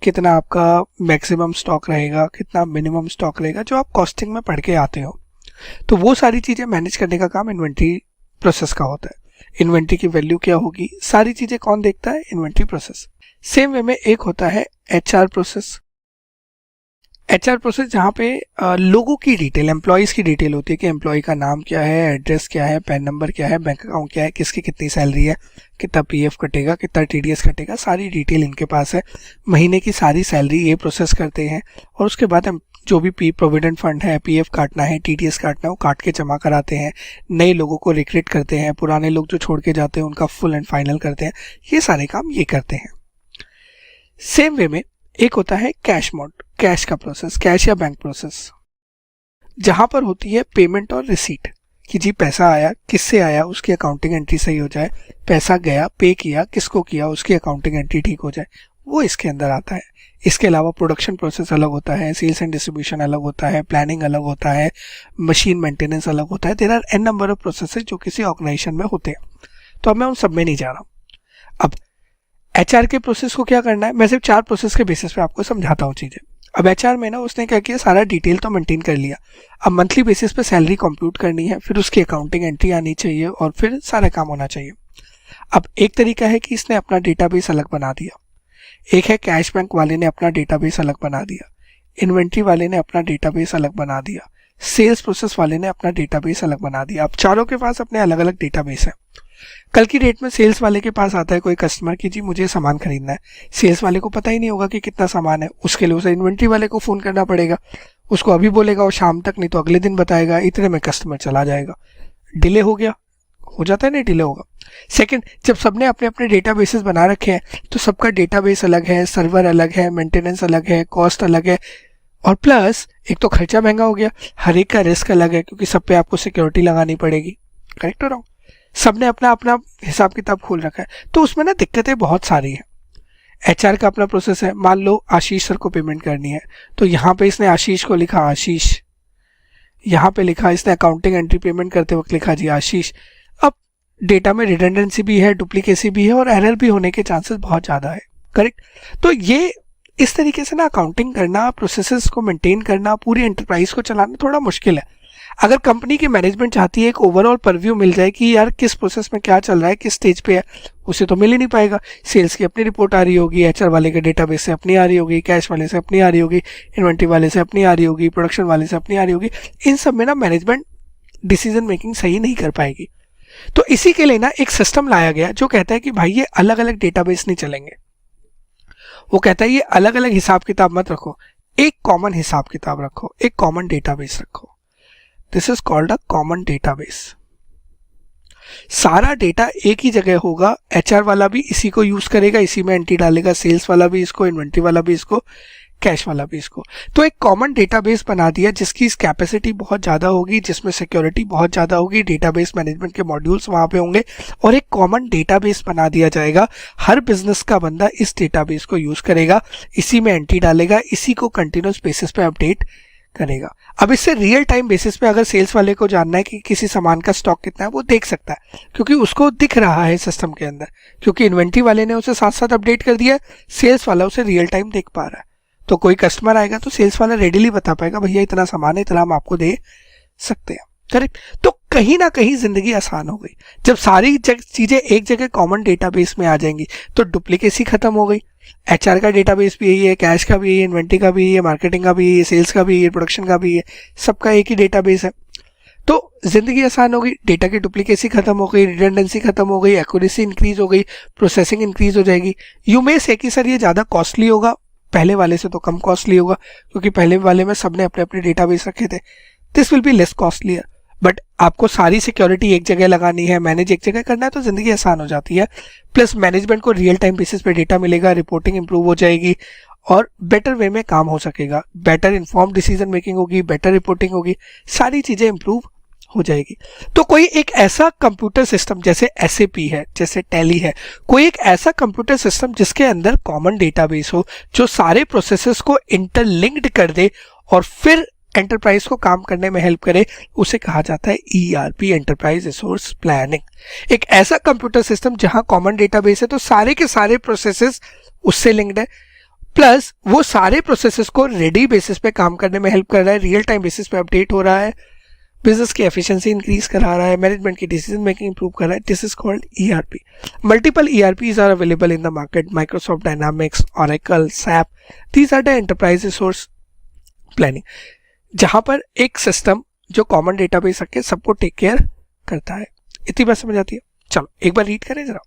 कितना आपका मैक्सिमम स्टॉक रहेगा, कितना मिनिमम स्टॉक रहेगा, जो आप कॉस्टिंग में पढ़ के आते हो। तो वो सारी चीज़ें मैनेज करने का काम इन्वेंट्री प्रोसेस का होता है। इन्वेंट्री की वैल्यू क्या होगी, सारी चीज़ें कौन देखता है, इन्वेंट्री प्रोसेस। सेम वे में एक होता है HR प्रोसेस। HR प्रोसेस जहाँ पे लोगों की डिटेल, एम्प्लॉयज़ की डिटेल होती है कि एम्प्लॉय का नाम क्या है, एड्रेस क्या है, पैन नंबर क्या है, बैंक अकाउंट क्या है, किसकी कितनी सैलरी है, कितना PF कटेगा, कितना TDS कटेगा, सारी डिटेल इनके पास है। महीने की सारी सैलरी ये प्रोसेस करते हैं, और उसके बाद जो भी प्रोविडेंट फंड है, PF काटना है, TDS काटना है, वो काट के जमा कराते हैं। नए लोगों को रिक्रूट करते हैं, पुराने लोग जो छोड़ के जाते हैं उनका फुल एंड फाइनल करते हैं। ये सारे काम ये करते हैं। सेम वे में एक होता है कैश मोड, कैश का प्रोसेस, कैश या बैंक प्रोसेस, जहां पर होती है पेमेंट और रिसीट, कि जी पैसा आया, किससे आया, उसकी अकाउंटिंग एंट्री सही हो जाए, पैसा गया, पे किया, किसको किया, उसकी अकाउंटिंग एंट्री ठीक हो जाए, वो इसके अंदर आता है। इसके अलावा प्रोडक्शन प्रोसेस अलग होता है, सेल्स एंड डिस्ट्रीब्यूशन अलग होता है, प्लानिंग अलग होता है, मशीन मेंटेनेंस अलग होता है। There are n number of processes जो किसी ऑर्गेनाइजेशन में होते हैं, तो अब मैं उन सब में नहीं जा रहा हूँ। अब HR के प्रोसेस को क्या करना है, मैं सिर्फ 4 प्रोसेस के बेसिस पे आपको समझाता हूँ चीज़ें। अब HR में ना उसने क्या किया, सारा डिटेल तो मेंटेन कर लिया। अब मंथली बेसिस पे सैलरी कंप्यूट करनी है, फिर उसकी अकाउंटिंग एंट्री आनी चाहिए, और फिर सारा काम होना चाहिए। अब एक तरीका है कि इसने अपना डेटाबेस अलग बना दिया, एक है कैश बैंक वाले ने अपना डेटाबेस अलग बना दिया, इन्वेंट्री वाले ने अपना डेटाबेस अलग बना दिया, सेल्स प्रोसेस वाले ने अपना डेटाबेस अलग बना दिया। अब चारों के पास अपने अलग अलग डेटाबेस है। कल की डेट में सेल्स वाले के पास आता है कोई कस्टमर कि जी मुझे सामान खरीदना है, सेल्स वाले को पता ही नहीं होगा कि कितना सामान है, उसके लिए उसे इन्वेंट्री वाले को फ़ोन करना पड़ेगा, उसको अभी बोलेगा और शाम तक नहीं तो अगले दिन बताएगा, इतने में कस्टमर चला जाएगा, डिले हो गया, हो जाता है नहीं, डिले होगा। सेकंड, जब सबने अपने अपने डेटाबेसेस बना रखे हैं तो सबका डेटाबेस अलग है, सर्वर अलग है, मेंटेनेंस अलग है, कॉस्ट अलग है, और प्लस एक तो खर्चा महंगा हो गया, हर एक का रिस्क अलग है क्योंकि सब पे आपको सिक्योरिटी लगानी पड़ेगी। करेक्ट हो रहा हूँ? सबने अपना अपना हिसाब किताब खोल रखा है, तो उसमें ना दिक्कतें बहुत सारी हैं। HR का अपना प्रोसेस है, मान लो आशीष सर को पेमेंट करनी है, तो यहाँ पे इसने आशीष को लिखा आशीष, यहाँ पे लिखा इसने अकाउंटिंग एंट्री पेमेंट करते वक्त लिखा जी आशीष। अब डेटा में रिडंडेंसी भी है, डुप्लीकेसी भी है, और एरर भी होने के चांसेस बहुत ज़्यादा है। करेक्ट? तो ये इस तरीके से ना अकाउंटिंग करना, प्रोसेसेस को मेंटेन करना, पूरी एंटरप्राइज को चलाना थोड़ा मुश्किल है। अगर कंपनी की मैनेजमेंट चाहती है एक ओवरऑल परव्यू मिल जाए कि यार किस प्रोसेस में क्या चल रहा है, किस स्टेज पे है, उसे तो मिल ही नहीं पाएगा। सेल्स की अपनी रिपोर्ट आ रही होगी, HR वाले के डेटाबेस से अपनी आ रही होगी, कैश वाले से अपनी आ रही होगी, इन्वेंट्री वाले से अपनी आ रही होगी, प्रोडक्शन वाले से अपनी आ रही होगी। इन सब में ना मैनेजमेंट डिसीजन मेकिंग सही नहीं कर पाएगी। तो इसी के लिए ना एक सिस्टम लाया गया जो कहता है कि भाई ये अलग अलग डेटाबेस नहीं चलेंगे। वो कहता है ये अलग अलग हिसाब किताब मत रखो, एक कॉमन हिसाब किताब रखो, एक कॉमन डेटाबेस रखो। This is called a common database. सारा डेटा एक ही जगह होगा, एचआर वाला भी इसी को यूज करेगा, इसी में एंट्री डालेगा, सेल्स वाला भी इसको, इन्वेंट्री वाला भी इसको, कैश वाला भी इसको। तो एक कॉमन डेटाबेस बना दिया जिसकी कैपेसिटी बहुत ज़्यादा होगी, जिसमें सिक्योरिटी बहुत ज़्यादा होगी, डेटाबेस मैनेजमेंट के मॉड्यूल्स वहाँ पे होंगे, और एक कॉमन डेटाबेस बना दिया जाएगा। हर बिजनेस का बंदा इस डेटाबेस को यूज़ करेगा, इसी में एंट्री डालेगा, इसी को कंटिन्यूस बेसिस पे अपडेट करेगा। अब इससे रियल टाइम बेसिस पे अगर सेल्स वाले को जानना है कि किसी सामान का स्टॉक कितना है, वो देख सकता है क्योंकि उसको दिख रहा है सिस्टम के अंदर, क्योंकि इन्वेंट्री वाले ने उसे साथ साथ अपडेट कर दिया, सेल्स वाला उसे रियल टाइम देख पा रहा है। तो कोई कस्टमर आएगा तो सेल्स वाला रेडिली बता पाएगा भैया इतना सामान है, इतना हम आपको दे सकते हैं। करेक्ट। तो कहीं ना कहीं जिंदगी आसान हो गई जब सारी चीजें एक जगह कॉमन डेटाबेस में आ जाएंगी। तो डुप्लीकेसी खत्म हो गई। एचआर का डेटाबेस भी यही है, कैश का भी यही है, इन्वेंट्री का भी यही है, मार्केटिंग का भी यही है, सेल्स का भी यही है, प्रोडक्शन का भी है, सबका एक ही डेटाबेस है। तो जिंदगी आसान हो गई, डेटा की डुप्लीकेसी खत्म हो गई, रिडंडेंसी खत्म हो गई, एक्यूरेसी इंक्रीज हो गई, प्रोसेसिंग इंक्रीज हो जाएगी। यू मे से कि सर ये ज़्यादा कॉस्टली होगा, पहले वाले से तो कम कॉस्टली होगा क्योंकि पहले वाले में सबने अपने अपने डेटाबेस रखे थे। This will be less costlier, but आपको सारी सिक्योरिटी एक जगह लगानी है, मैनेज एक जगह करना है, तो जिंदगी आसान हो जाती है। प्लस मैनेजमेंट को रियल टाइम बेसिस पे डेटा मिलेगा, रिपोर्टिंग इंप्रूव हो जाएगी और बेटर वे में काम हो सकेगा, बेटर इन्फॉर्म डिसीजन मेकिंग होगी, बेटर रिपोर्टिंग होगी, सारी चीजें इंप्रूव हो जाएगी। तो कोई एक ऐसा कंप्यूटर सिस्टम जैसे SAP है, जैसे टैली है, कोई एक ऐसा कंप्यूटर सिस्टम जिसके अंदर कॉमन डेटाबेस हो, जो सारे प्रोसेसेस को इंटरलिंक्ड कर दे और फिर एंटरप्राइज को काम करने में हेल्प करे, उसे कहा जाता है ERP, एंटरप्राइज रिसोर्स प्लानिंग। एक ऐसा कंप्यूटर सिस्टम जहां कॉमन डेटाबेस है तो सारे के सारे प्रोसेसेस उससे लिंक्ड है, प्लस वो सारे प्रोसेसेस को रेडी बेसिस पे काम करने में हेल्प कर रहा है, रियल टाइम बेसिस पे अपडेट हो रहा है, बिजनेस की एफिशिएंसी इंक्रीज करा रहा है, मैनेजमेंट की डिसीजन मेकिंग इंप्रूव कर रहा है। This is called ERP। Multiple ERPs are available in the market, Microsoft Dynamics, Oracle, SAP, these are the enterprise resource planning, जहां पर एक सिस्टम जो कॉमन डेटाबेस रख के सबको टेक केयर करता है। इतनी बात समझ आती है? चलो एक बार रीड करें, जरा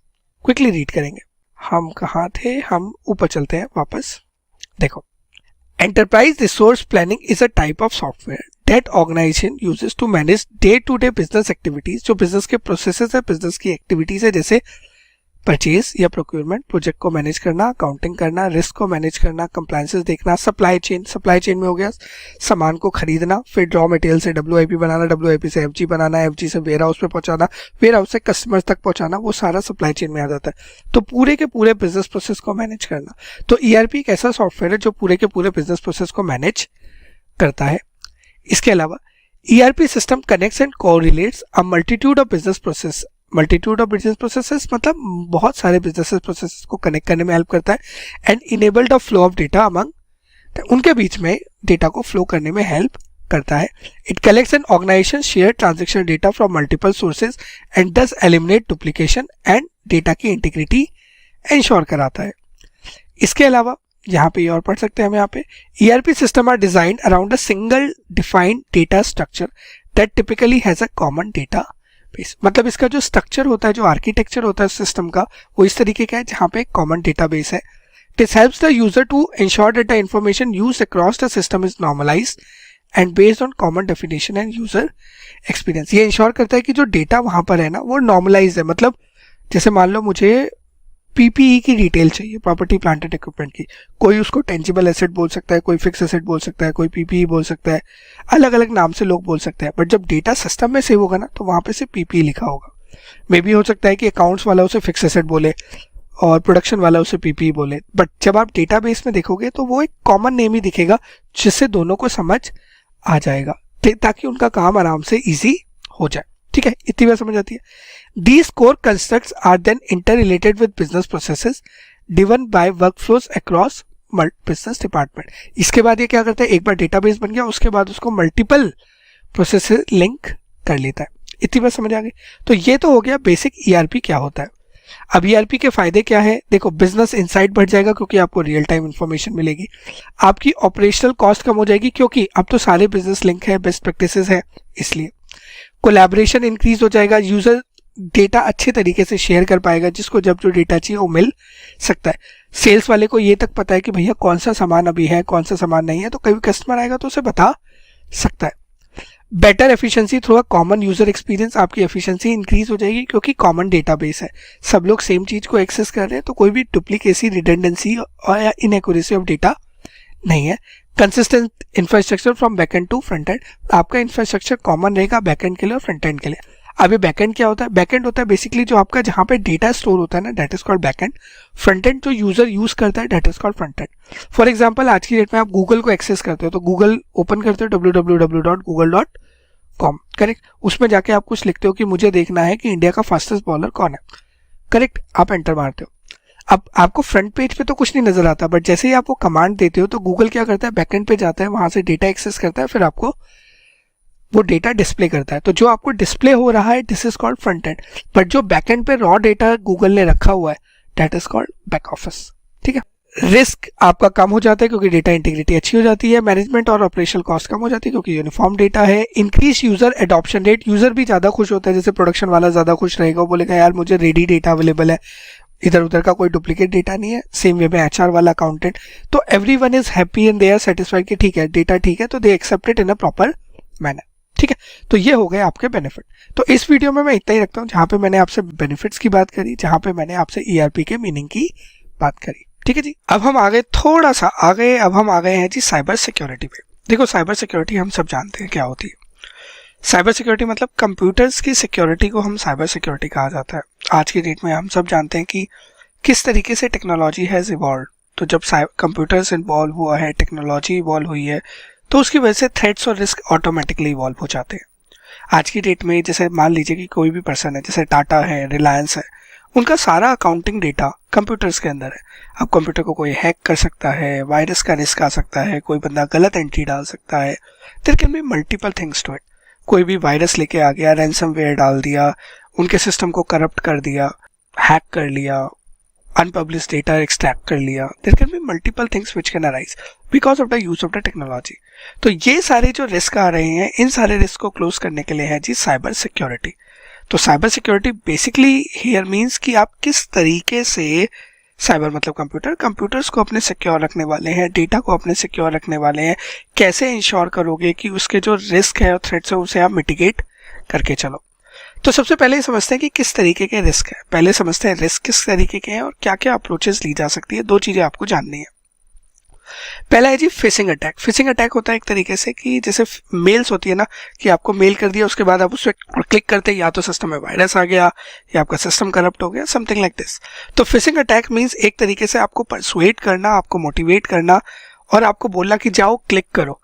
क्विकली रीड करेंगे। हम कहाँ थे, हम ऊपर चलते हैं वापस। देखो, enterprise resource planning is a type of software that organization uses to manage day-to-day business activities। जो बिजनेस के प्रोसेसेस है, बिजनेस की एक्टिविटीज है, जैसे परचेज या प्रोक्योरमेंट, प्रोजेक्ट को मैनेज करना, अकाउंटिंग करना, रिस्क को मैनेज करना, कंप्लायंसेस देखना, सप्लाई चेन में हो गया सामान को खरीदना, फिर रॉ मटेरियल से WIP बनाना, WIP से FG बनाना, FG से वेयर हाउस पे पहुंचाना, वेयर हाउस से कस्टमर्स तक पहुंचाना, वो सारा सप्लाई चेन में आ जाता है। तो पूरे के पूरे बिजनेस प्रोसेस को मैनेज करना। तो ERP एक ऐसा सॉफ्टवेयर है जो पूरे के पूरे बिजनेस प्रोसेस को मैनेज करता है। इसके अलावा ERP system connects and correlates a multitude of business process. Multitude of business processes मतलब बहुत सारे बिजनेस प्रोसेसेस को कनेक्ट करने में हेल्प करता है, and enabled of flow of data among, उनके बीच में डेटा को फ्लो करने में हेल्प करता है। It collects and organisation share transaction data from multiple sources and thus eliminate duplication and data की इंटीग्रिटी इंश्योर कराता है। इसके अलावा यहाँ पे और पढ़ सकते हैं हम, यहाँ पे ERP system are designed around a single defined data structure that typically has a common data base. मतलब इसका जो स्ट्रक्चर होता है, जो आर्किटेक्चर होता है सिस्टम का, वो इस तरीके का है जहाँ पे कॉमन डेटा बेस है। This helps the user to ensure that the information used across the system is normalised and based on common definition and user experience. ये इंश्योर करता है कि जो डेटा वहां पर है ना, वो नॉर्मलाइज है। मतलब जैसे मान लो मुझे PPE की डिटेल चाहिए, प्रॉपर्टी प्लांट एंड इक्विपमेंट की, कोई उसको टेंजिबल एसेट बोल सकता है, कोई फिक्स एसेट बोल सकता है, कोई PPE बोल सकता है, अलग अलग नाम से लोग बोल सकते हैं। बट जब डेटा सिस्टम में सेव होगा ना, तो वहां पे से PPE लिखा होगा। मे भी हो सकता है कि अकाउंट्स वाला उसे फिक्स एसेट बोले और प्रोडक्शन वाला उसे PPE बोले, बट जब आप डेटाबेस में देखोगे तो वो एक कॉमन नेम ही दिखेगा जिससे दोनों को समझ आ जाएगा, ताकि उनका काम आराम से ईजी हो जाए। ठीक है, इतनी बात समझ आती है। These core constructs are then interrelated with business processes driven by workflows across business department। इसके बाद ये क्या करता है, एक बार डेटाबेस बन गया, उसके बाद उसको मल्टीपल प्रोसेस लिंक कर लेता है। इतनी बात समझ आ गई। तो ये तो हो गया बेसिक ERP क्या होता है। अब ERP के फायदे क्या है, देखो, बिजनेस इनसाइट बढ़ जाएगा क्योंकि आपको रियल टाइम इंफॉर्मेशन मिलेगी। आपकी ऑपरेशनल कॉस्ट कम हो जाएगी क्योंकि अब तो सारे बिजनेस लिंक है, बेस्ट प्रैक्टिसेस है, इसलिए कोलैबोरेशन इंक्रीज हो जाएगा। यूजर डेटा अच्छे तरीके से शेयर कर पाएगा, जिसको जब जो डेटा चाहिए वो मिल सकता है। सेल्स वाले को ये तक पता है कि भैया कौन सा सामान अभी है, कौन सा सामान नहीं है, तो कभी कस्टमर आएगा तो उसे बता सकता है। Better efficiency through a common user experience, आपकी एफिशिएंसी इंक्रीज हो जाएगी क्योंकि कॉमन डेटाबेस है, सब लोग सेम चीज को एक्सेस कर रहे हैं, तो कोई भी डुप्लीकेसी, रिडंडेंसी और या इनएक्यूरेसी ऑफ डेटा नहीं है। Consistent infrastructure from backend to front end, आपका इंफ्रास्ट्रक्चर कॉमन रहेगा बैकएंड के लिए और फ्रंट एंड के लिए। अब ये बैकएंड क्या होता है? बैकएंड होता है बेसिकली जो आपका जहां पे डेटा स्टोर होता है ना, that is called backend. Front end जो यूजर यूज करता है, that is called front end. For example आज की डेट में आप गूगल को एक्सेस करते हो तो गूगल ओपन करते हो www.google.com, करेक्ट। उसमें जाके आप कुछ लिखते हो कि मुझे देखना है कि इंडिया का फास्टेस्ट बॉलर कौन है, करेक्ट। आप एंटर मारते हो। अब आपको फ्रंट पेज पे तो कुछ नहीं नजर आता, बट जैसे ही आप वो कमांड देते हो तो गूगल क्या करता है, बैकएंड पे जाता है, वहां से डेटा एक्सेस करता है, फिर आपको वो डेटा डिस्प्ले करता है। तो जो आपको डिस्प्ले हो रहा है, this is called front end. But जो बैकएंड पे रॉ डेटा गूगल ने रखा हुआ है, that is called back office, ठीक है। रिस्क आपका कम हो जाता है क्योंकि डेटा इंटीग्रिटी अच्छी हो जाती है। मैनेजमेंट और ऑपरेशनल कॉस्ट कम हो जाती है क्योंकि यूनिफॉर्म डेटा है। Increase user adoption rate, user भी ज्यादा खुश होता है, जैसे प्रोडक्शन वाला ज्यादा खुश रहेगा, वो बोलेगा यार मुझे रेडी डेटा अवेलेबल है, इधर उधर का कोई डुप्लीकेट डेटा नहीं है। सेम वे में एचआर वाला, अकाउंटेंट, तो everyone is happy and they are satisfied कि ठीक है डेटा ठीक है, तो they accept it in a proper manner, ठीक है। तो ये हो गए आपके बेनिफिट। तो इस वीडियो में मैं इतना ही रखता हूँ, जहां पे मैंने आपसे बेनिफिट्स की बात करी, जहां पे मैंने आपसे ईआरपी के मीनिंग की बात करी, ठीक है जी। अब हम आगे थोड़ा सा आगे, अब हम आ गए हैं जी साइबर सिक्योरिटी पे। देखो साइबर सिक्योरिटी हम सब जानते हैं क्या होती है। साइबर सिक्योरिटी मतलब कंप्यूटर्स की सिक्योरिटी को हम साइबर सिक्योरिटी कहा जाता है। आज की डेट में हम सब जानते हैं कि किस तरीके से टेक्नोलॉजी हैज इवॉल्व। तो जब कंप्यूटर्स इन्वॉल्व हुआ है, टेक्नोलॉजी इवॉल्व हुई है, तो उसकी वजह से थ्रेट्स और रिस्क ऑटोमेटिकली इवॉल्व हो जाते हैं। आज की डेट में जैसे मान लीजिए कि कोई भी पर्सन है, जैसे टाटा है, रिलायंस है, उनका सारा अकाउंटिंग डेटा कंप्यूटर्स के अंदर है। अब कंप्यूटर को कोई हैक कर सकता है, वायरस का रिस्क आ सकता है, कोई बंदा गलत एंट्री डाल सकता है, there can be multiple things to it. कोई भी वायरस लेके आ गया, रैंसमवेयर डाल दिया, उनके सिस्टम को करप्ट कर दिया, हैक कर लिया, अनपब्लिश्ड डेटा एक्सट्रैक्ट कर लिया, there can be multiple things which can arise because of the use of the technology. तो ये सारे जो रिस्क आ रहे हैं, इन सारे रिस्क को क्लोज करने के लिए है जी साइबर सिक्योरिटी। तो cyber security basically here means कि आप किस तरीके से, साइबर मतलब कंप्यूटर्स को अपने सिक्योर रखने वाले हैं, डेटा को अपने सिक्योर रखने वाले हैं, कैसे इंश्योर करोगे कि उसके जो रिस्क है और थ्रेट्स है उसे आप मिटिगेट करके चलो। तो सबसे पहले समझते हैं कि किस तरीके के रिस्क है। पहले समझते हैं रिस्क किस तरीके के हैं और क्या क्या अप्रोचेस ली जा सकती है। दो चीजें आपको जाननी है। पहला है जी फिशिंग अटैक। फिशिंग अटैक होता है एक तरीके से कि जैसे मेल्स होती है ना, कि आपको मेल कर दिया, उसके बाद आप उस पर क्लिक करते हैं, या तो सिस्टम में वायरस आ गया या आपका सिस्टम करप्ट हो गया, समथिंग लाइक दिस। तो फिशिंग अटैक मीन्स एक तरीके से आपको परसुएट करना, आपको मोटिवेट करना और आपको बोलना कि जाओ क्लिक करो।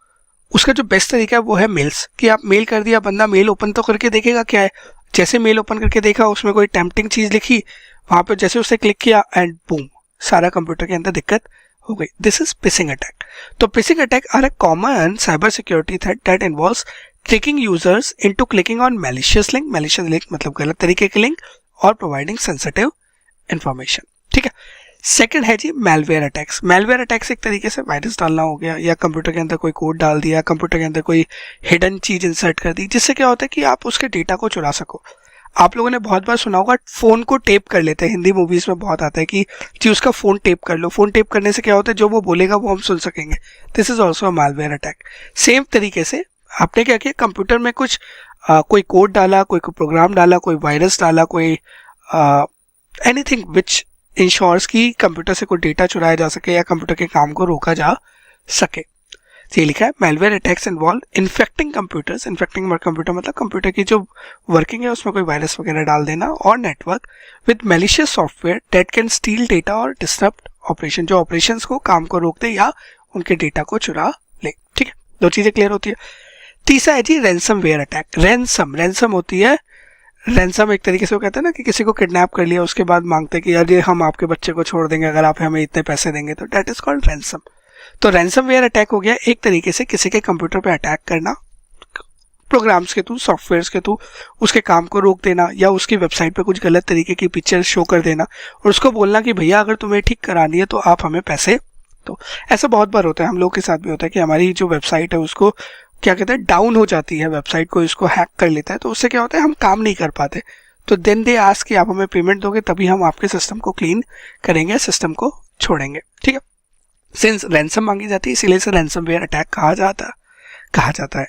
उसका जो बेस्ट तरीका है वो है मेल्स, कि आप मेल कर दिया, बंदा मेल ओपन तो करके देखेगा क्या है। जैसे मेल ओपन करके देखा, उसमें कोई टेम्पटिंग चीज लिखी, वहां पे जैसे उसने क्लिक किया एंड बूम, सारा कंप्यूटर के अंदर दिक्कत हो गई। This is phishing attack. तो phishing attack are a common cyber security threat that involves tricking users into clicking on malicious link. Malicious link मतलब गलत तरीके के लिंक, और प्रोवाइडिंग सेंसिटिव इंफॉर्मेशन, ठीक है। सेकंड है जी मैलवेयर अटैक्स। मैलवेयर अटैक्स एक तरीके से वायरस डालना हो गया, या कंप्यूटर के अंदर कोई कोड डाल दिया, कंप्यूटर के अंदर कोई हिडन चीज इंसर्ट कर दी, जिससे क्या होता है कि आप उसके डेटा को चुरा सको। आप लोगों ने बहुत बार सुना होगा फोन को टेप कर लेते हैं, हिंदी मूवीज में बहुत आता है कि जी उसका फोन टेप कर लो। फोन टेप करने से क्या होता है, जो वो बोलेगा वो हम सुन सकेंगे। This is also a malware attack. Same तरीके से आपने क्या किया, कंप्यूटर में कुछ कोई कोड डाला, कोई प्रोग्राम डाला, कोई वायरस डाला, कोई एनीथिंग विच इंश्योर्स कि कंप्यूटर से कोई डेटा चुराया जा सके या कंप्यूटर के काम को रोका जा सके। ये लिखा है malware attacks involve infecting computers. Infecting computer मतलब कंप्यूटर की जो वर्किंग है उसमें कोई वायरस वगैरह डाल देना, और network with malicious software that can steel data और डिस्टर्ब ऑपरेशन, जो ऑपरेशंस को, काम को रोक दे या उनके डेटा को चुरा ले, ठीक है। दो चीजें क्लियर होती है। तीसरा है जी रैंसमवेयर अटैक। रैंसम होती है, रैंसम एक तरीके से वो कहते हैं ना कि किसी को किडनैप कर लिया, उसके बाद मांगते हैं कि यार ये हम आपके बच्चे को छोड़ देंगे अगर आप हमें इतने पैसे देंगे, तो दैट इज कॉल्ड रैंसम। तो रैंसमवेयर अटैक हो गया एक तरीके से किसी के कंप्यूटर पे अटैक करना, प्रोग्राम्स के थ्रू, सॉफ्टवेयर के थ्रू उसके काम को रोक देना, या उसकी वेबसाइट पे कुछ गलत तरीके की पिक्चर शो कर देना और उसको बोलना कि भैया अगर तुम्हें ठीक करानी है तो आप हमें पैसे। तो ऐसा बहुत बार होता है, हम लोग के साथ भी होता है कि हमारी जो वेबसाइट है उसको क्या कहते हैं डाउन हो जाती है, वेबसाइट को इसको हैक कर लेता है, तो उससे क्या होता है हम काम नहीं कर पाते। तो देन दे आस्क कि आप हमें पेमेंट दोगे तभी हम आपके सिस्टम को क्लीन करेंगे, सिस्टम को छोड़ेंगे, ठीक है। सिंस रैंसम मांगी जाती है इसीलिए इसे रैंसमवेयर अटैक कहा जाता है।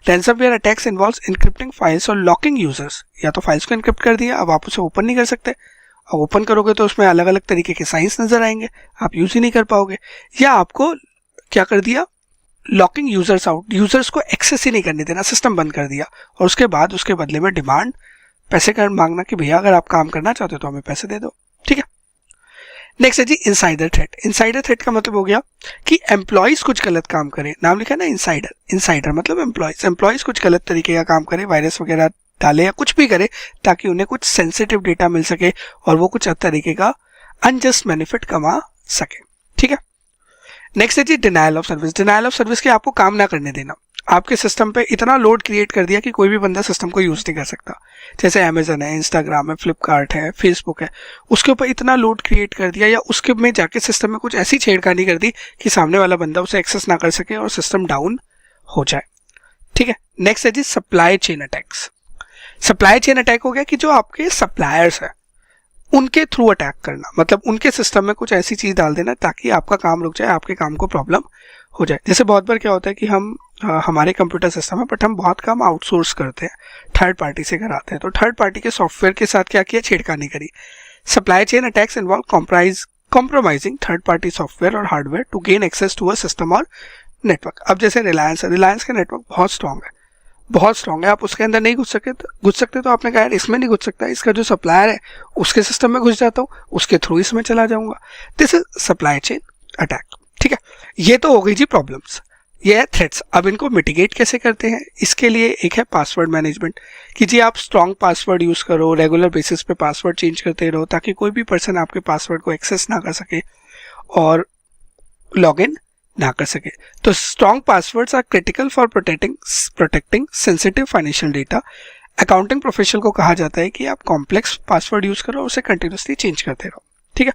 Ransomware attacks involves encrypting files और लॉकिंग यूजर्स। या तो फाइल्स को एन्क्रिप्ट कर दिया, अब आप उसे ओपन नहीं कर सकते, अब ओपन करोगे तो उसमें अलग अलग तरीके के साइंस नजर आएंगे, आप यूज ही नहीं कर पाओगे। या आपको क्या कर दिया, लॉकिंग यूजर्स आउट, यूजर्स को एक्सेस ही नहीं करने देना, सिस्टम बंद कर दिया, और उसके बाद उसके बदले में डिमांड पैसे कर मांगना कि भैया अगर आप काम करना चाहते हो तो हमें पैसे दे दो, ठीक है। नेक्स्ट है जी इनसाइडर थ्रेट। इनसाइडर थ्रेट का मतलब हो गया कि एम्प्लॉइज कुछ गलत काम करें, नाम लिखा ना इनसाइडर, इनसाइडर मतलब एम्प्लॉइज कुछ गलत तरीके का काम करे, वायरस वगैरह डाले या कुछ भी करे ताकि उन्हें कुछ सेंसिटिव डेटा मिल सके और वो कुछ तरीके का अनजस्ट बेनिफिट कमा सके, ठीक है। नेक्स्ट है जी denial of service. Denial of service के आपको काम ना करने देना, आपके सिस्टम पे इतना लोड क्रिएट कर दिया कि कोई भी बंदा सिस्टम को यूज नहीं कर सकता। जैसे अमेजन है, इंस्टाग्राम है, फ्लिपकार्ट है, फेसबुक है, उसके ऊपर इतना लोड क्रिएट कर दिया या उसके में जाके सिस्टम में कुछ ऐसी छेड़खानी कर दी कि सामने वाला बंदा उसे एक्सेस ना कर सके और सिस्टम डाउन हो जाए, ठीक है। नेक्स्ट है जी supply chain attacks. Supply chain attack हो गया कि जो आपके सप्लायर्स है उनके थ्रू अटैक करना, मतलब उनके सिस्टम में कुछ ऐसी चीज डाल देना ताकि आपका काम रुक जाए, आपके काम को प्रॉब्लम हो जाए। जैसे बहुत बार क्या होता है कि हम हमारे कंप्यूटर सिस्टम है बट हम बहुत काम आउटसोर्स करते हैं, थर्ड पार्टी से कराते हैं, तो थर्ड पार्टी के सॉफ्टवेयर के साथ क्या किया, छेड़खानी करी। Supply chain attacks involve compromising third party software और hardware to gain access to a system और नेटवर्क। अब जैसे रिलायंस है, रिलायंस का नेटवर्क बहुत स्ट्रॉन्ग है, आप उसके अंदर नहीं घुस सकते तो आपने कहा यार इसमें नहीं घुस सकता, इसका जो सप्लायर है उसके सिस्टम में घुस जाता हूँ, उसके थ्रू इसमें चला जाऊंगा। This is supply chain attack, ठीक है। ये तो हो गई जी प्रॉब्लम्स, ये है थ्रेट्स। अब इनको मिटिगेट कैसे करते हैं, इसके लिए एक है पासवर्ड मैनेजमेंट, कि जी आप स्ट्रॉन्ग पासवर्ड यूज करो, रेगुलर बेसिस पे पासवर्ड चेंज करते रहो ताकि कोई भी पर्सन आपके पासवर्ड को एक्सेस ना कर सके और लॉगिन ना कर सके। तो strong passwords are critical for protecting sensitive financial data. Accounting professional को कहा जाता है कि आप कॉम्प्लेक्स पासवर्ड यूज करो और उसे कंटिन्यूसली चेंज करते रहो, ठीक है।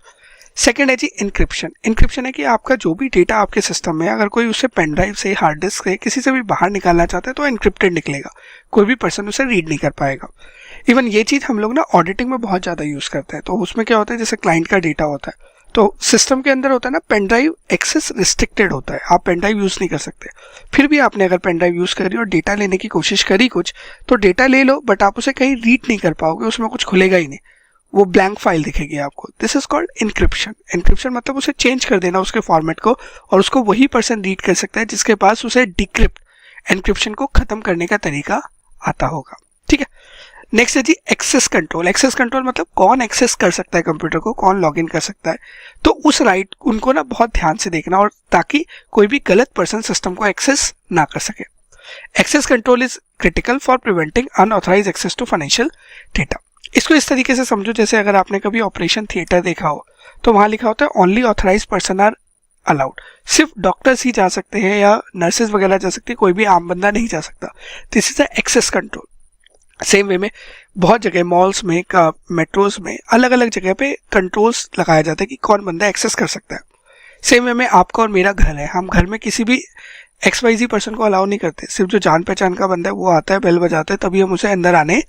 सेकेंड है जी इंक्रिप्शन। इंक्रिप्शन है कि आपका जो भी डेटा आपके सिस्टम में, अगर कोई उसे पेन ड्राइव से, हार्ड डिस्क से, किसी से भी बाहर निकालना चाहता है तो इंक्रिप्टेड निकलेगा, कोई भी पर्सन उसे रीड नहीं कर पाएगा। इवन ये चीज हम लोग ना ऑडिटिंग में बहुत ज्यादा यूज करते हैं। तो उसमें क्या होता है, जैसे क्लाइंट का डेटा होता है तो सिस्टम के अंदर होता है ना पेन ड्राइव एक्सेस रिस्ट्रिक्टेड होता है, आप पेन ड्राइव यूज नहीं कर सकते। फिर भी आपने अगर पेन ड्राइव यूज करी और डेटा लेने की कोशिश करी कुछ, तो डेटा ले लो बट आप उसे कहीं रीड नहीं कर पाओगे, उसमें कुछ खुलेगा ही नहीं, वो ब्लैंक फाइल दिखेगी आपको। This is called encryption. Encryption मतलब उसे चेंज कर देना उसके फॉर्मेट को, और उसको वही पर्सन रीड कर सकता है जिसके पास उसे डिक्रिप्ट, एनक्रिप्शन को खत्म करने का तरीका आता होगा, ठीक है। नेक्स्ट है जी एक्सेस कंट्रोल। एक्सेस कंट्रोल मतलब कौन एक्सेस कर सकता है कंप्यूटर को, कौन लॉगिन कर सकता है, तो उस राइट उनको ना बहुत ध्यान से देखना, और ताकि कोई भी गलत पर्सन सिस्टम को एक्सेस ना कर सके। Access control is critical for preventing unauthorised access to financial data. इसको इस तरीके से समझो, जैसे अगर आपने कभी ऑपरेशन थिएटर देखा हो तो वहां लिखा होता है only authorized person are allowed, सिर्फ डॉक्टर्स ही जा सकते हैं या नर्सेज वगैरह जा सकते हैं, कोई भी आम बंदा नहीं जा सकता। This is the access control. Same way में बहुत जगह मॉल्स में, मेट्रोज में, अलग अलग जगह पे कंट्रोल्स लगाया जाता है कि कौन बंदा एक्सेस कर सकता है। सेम वे में आपका और मेरा घर है, हम घर में किसी भी XYZ पर्सन को अलाउ नहीं करते, सिर्फ जो जान पहचान का बंदा है वो आता है, बेल बजाता है, तभी हम उसे अंदर आने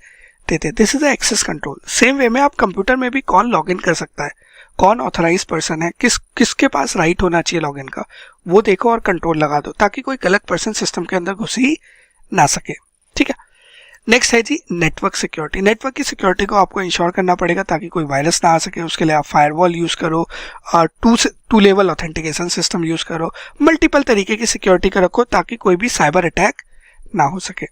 देते हैं। This is the access control. Same way में आप कंप्यूटर में भी कौन लॉग इन कर सकता है, कौन ऑथराइज पर्सन है, किसके पास राइट होना चाहिए लॉगिन का, वो देखो और कंट्रोल लगा दो ताकि कोई गलत पर्सन सिस्टम के अंदर घुस ही ना सके, ठीक है। नेक्स्ट है जी नेटवर्क सिक्योरिटी। नेटवर्क की सिक्योरिटी को आपको इंश्योर करना पड़ेगा ताकि कोई वायरस ना आ सके। उसके लिए आप फायरवॉल यूज करो, two level authentication system use करो, मल्टीपल तरीके की सिक्योरिटी का रखो ताकि कोई भी साइबर अटैक ना हो सके।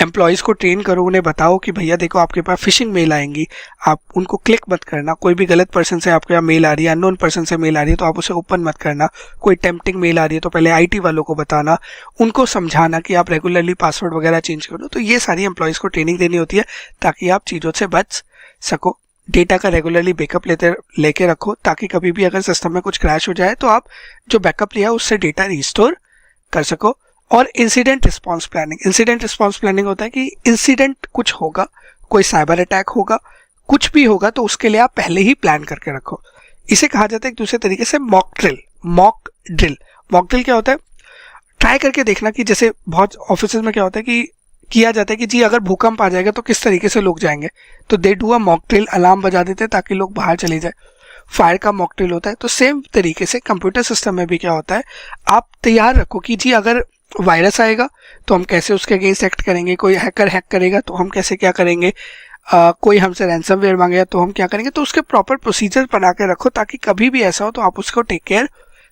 एम्प्लॉयज को ट्रेन करो, उन्हें बताओ कि भैया देखो आपके पास फिशिंग मेल आएंगी, आप उनको क्लिक मत करना, कोई भी गलत पर्सन से आपके यहाँ मेल आ रही है, अननोन पर्सन से मेल आ रही है तो आप उसे ओपन मत करना, कोई टेम्पटिंग मेल आ रही है तो पहले IT वालों को बताना, उनको समझाना कि आप रेगुलरली पासवर्ड वगैरह चेंज करो। तो ये सारी एम्प्लॉयज को ट्रेनिंग देनी होती है ताकि आप चीज़ों से बच सको। डेटा का रेगुलरली बैकअप लेके रखो ताकि कभी भी अगर सिस्टम में कुछ क्रैश हो जाए तो आप जो बैकअप लिया उससे डेटा रिस्टोर कर सको। और incident response planning. Incident response planning होता है कि इंसिडेंट कुछ होगा, कोई साइबर अटैक होगा, कुछ भी होगा तो उसके लिए आप पहले ही प्लान करके रखो। इसे कहा जाता है एक दूसरे तरीके से मॉक ड्रिल। मॉक ड्रिल क्या होता है, ट्राई करके देखना कि जैसे बहुत ऑफिस में क्या होता है कि किया जाता है कि जी अगर भूकंप आ जाएगा तो किस तरीके से लोग जाएंगे, तो they do a mock drill, alarm बजा देते हैं ताकि लोग बाहर चले जाए। फायर का मॉक ड्रिल होता है। तो सेम तरीके से कंप्यूटर सिस्टम में भी क्या होता है, आप तैयार रखो कि जी अगर वायरस आएगा तो हम कैसे उसके अगेंस्ट एक्ट करेंगे, कोई हैकर हैक करेगा तो हम कैसे क्या करेंगे, कोई हमसे रैंसमवेयर मांगेगा तो हम क्या करेंगे। तो उसके प्रॉपर प्रोसीजर बना के रखो ताकि कभी भी ऐसा हो तो आप उसको टेक केयर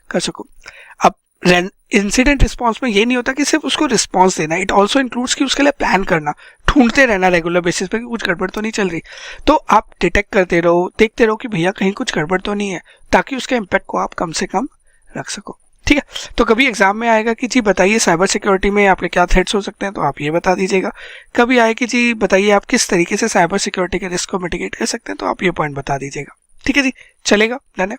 कर सको। अब इंसिडेंट रिस्पॉन्स में ये नहीं होता कि सिर्फ उसको रिस्पॉन्स देना, इट ऑल्सो इंक्लूड्स कि उसके लिए प्लान करना, ढूंढते रहना रेगुलर बेसिस पे कि कुछ गड़बड़ तो नहीं चल रही। तो आप डिटेक्ट करते रहो, देखते रहो कि भैया कहीं कुछ गड़बड़ तो नहीं है, ताकि उसके इम्पैक्ट को आप कम से कम रख सको। ठीक है, तो कभी एग्जाम में आएगा कि जी बताइए साइबर सिक्योरिटी में आपके क्या थ्रेट्स हो सकते हैं, तो आप ये बता दीजिएगा। कभी आए कि जी बताइए आप किस तरीके से साइबर सिक्योरिटी के रिस्क को मिटिगेट कर सकते हैं, तो आप ये पॉइंट बता दीजिएगा। ठीक है जी, चलेगा, डन है।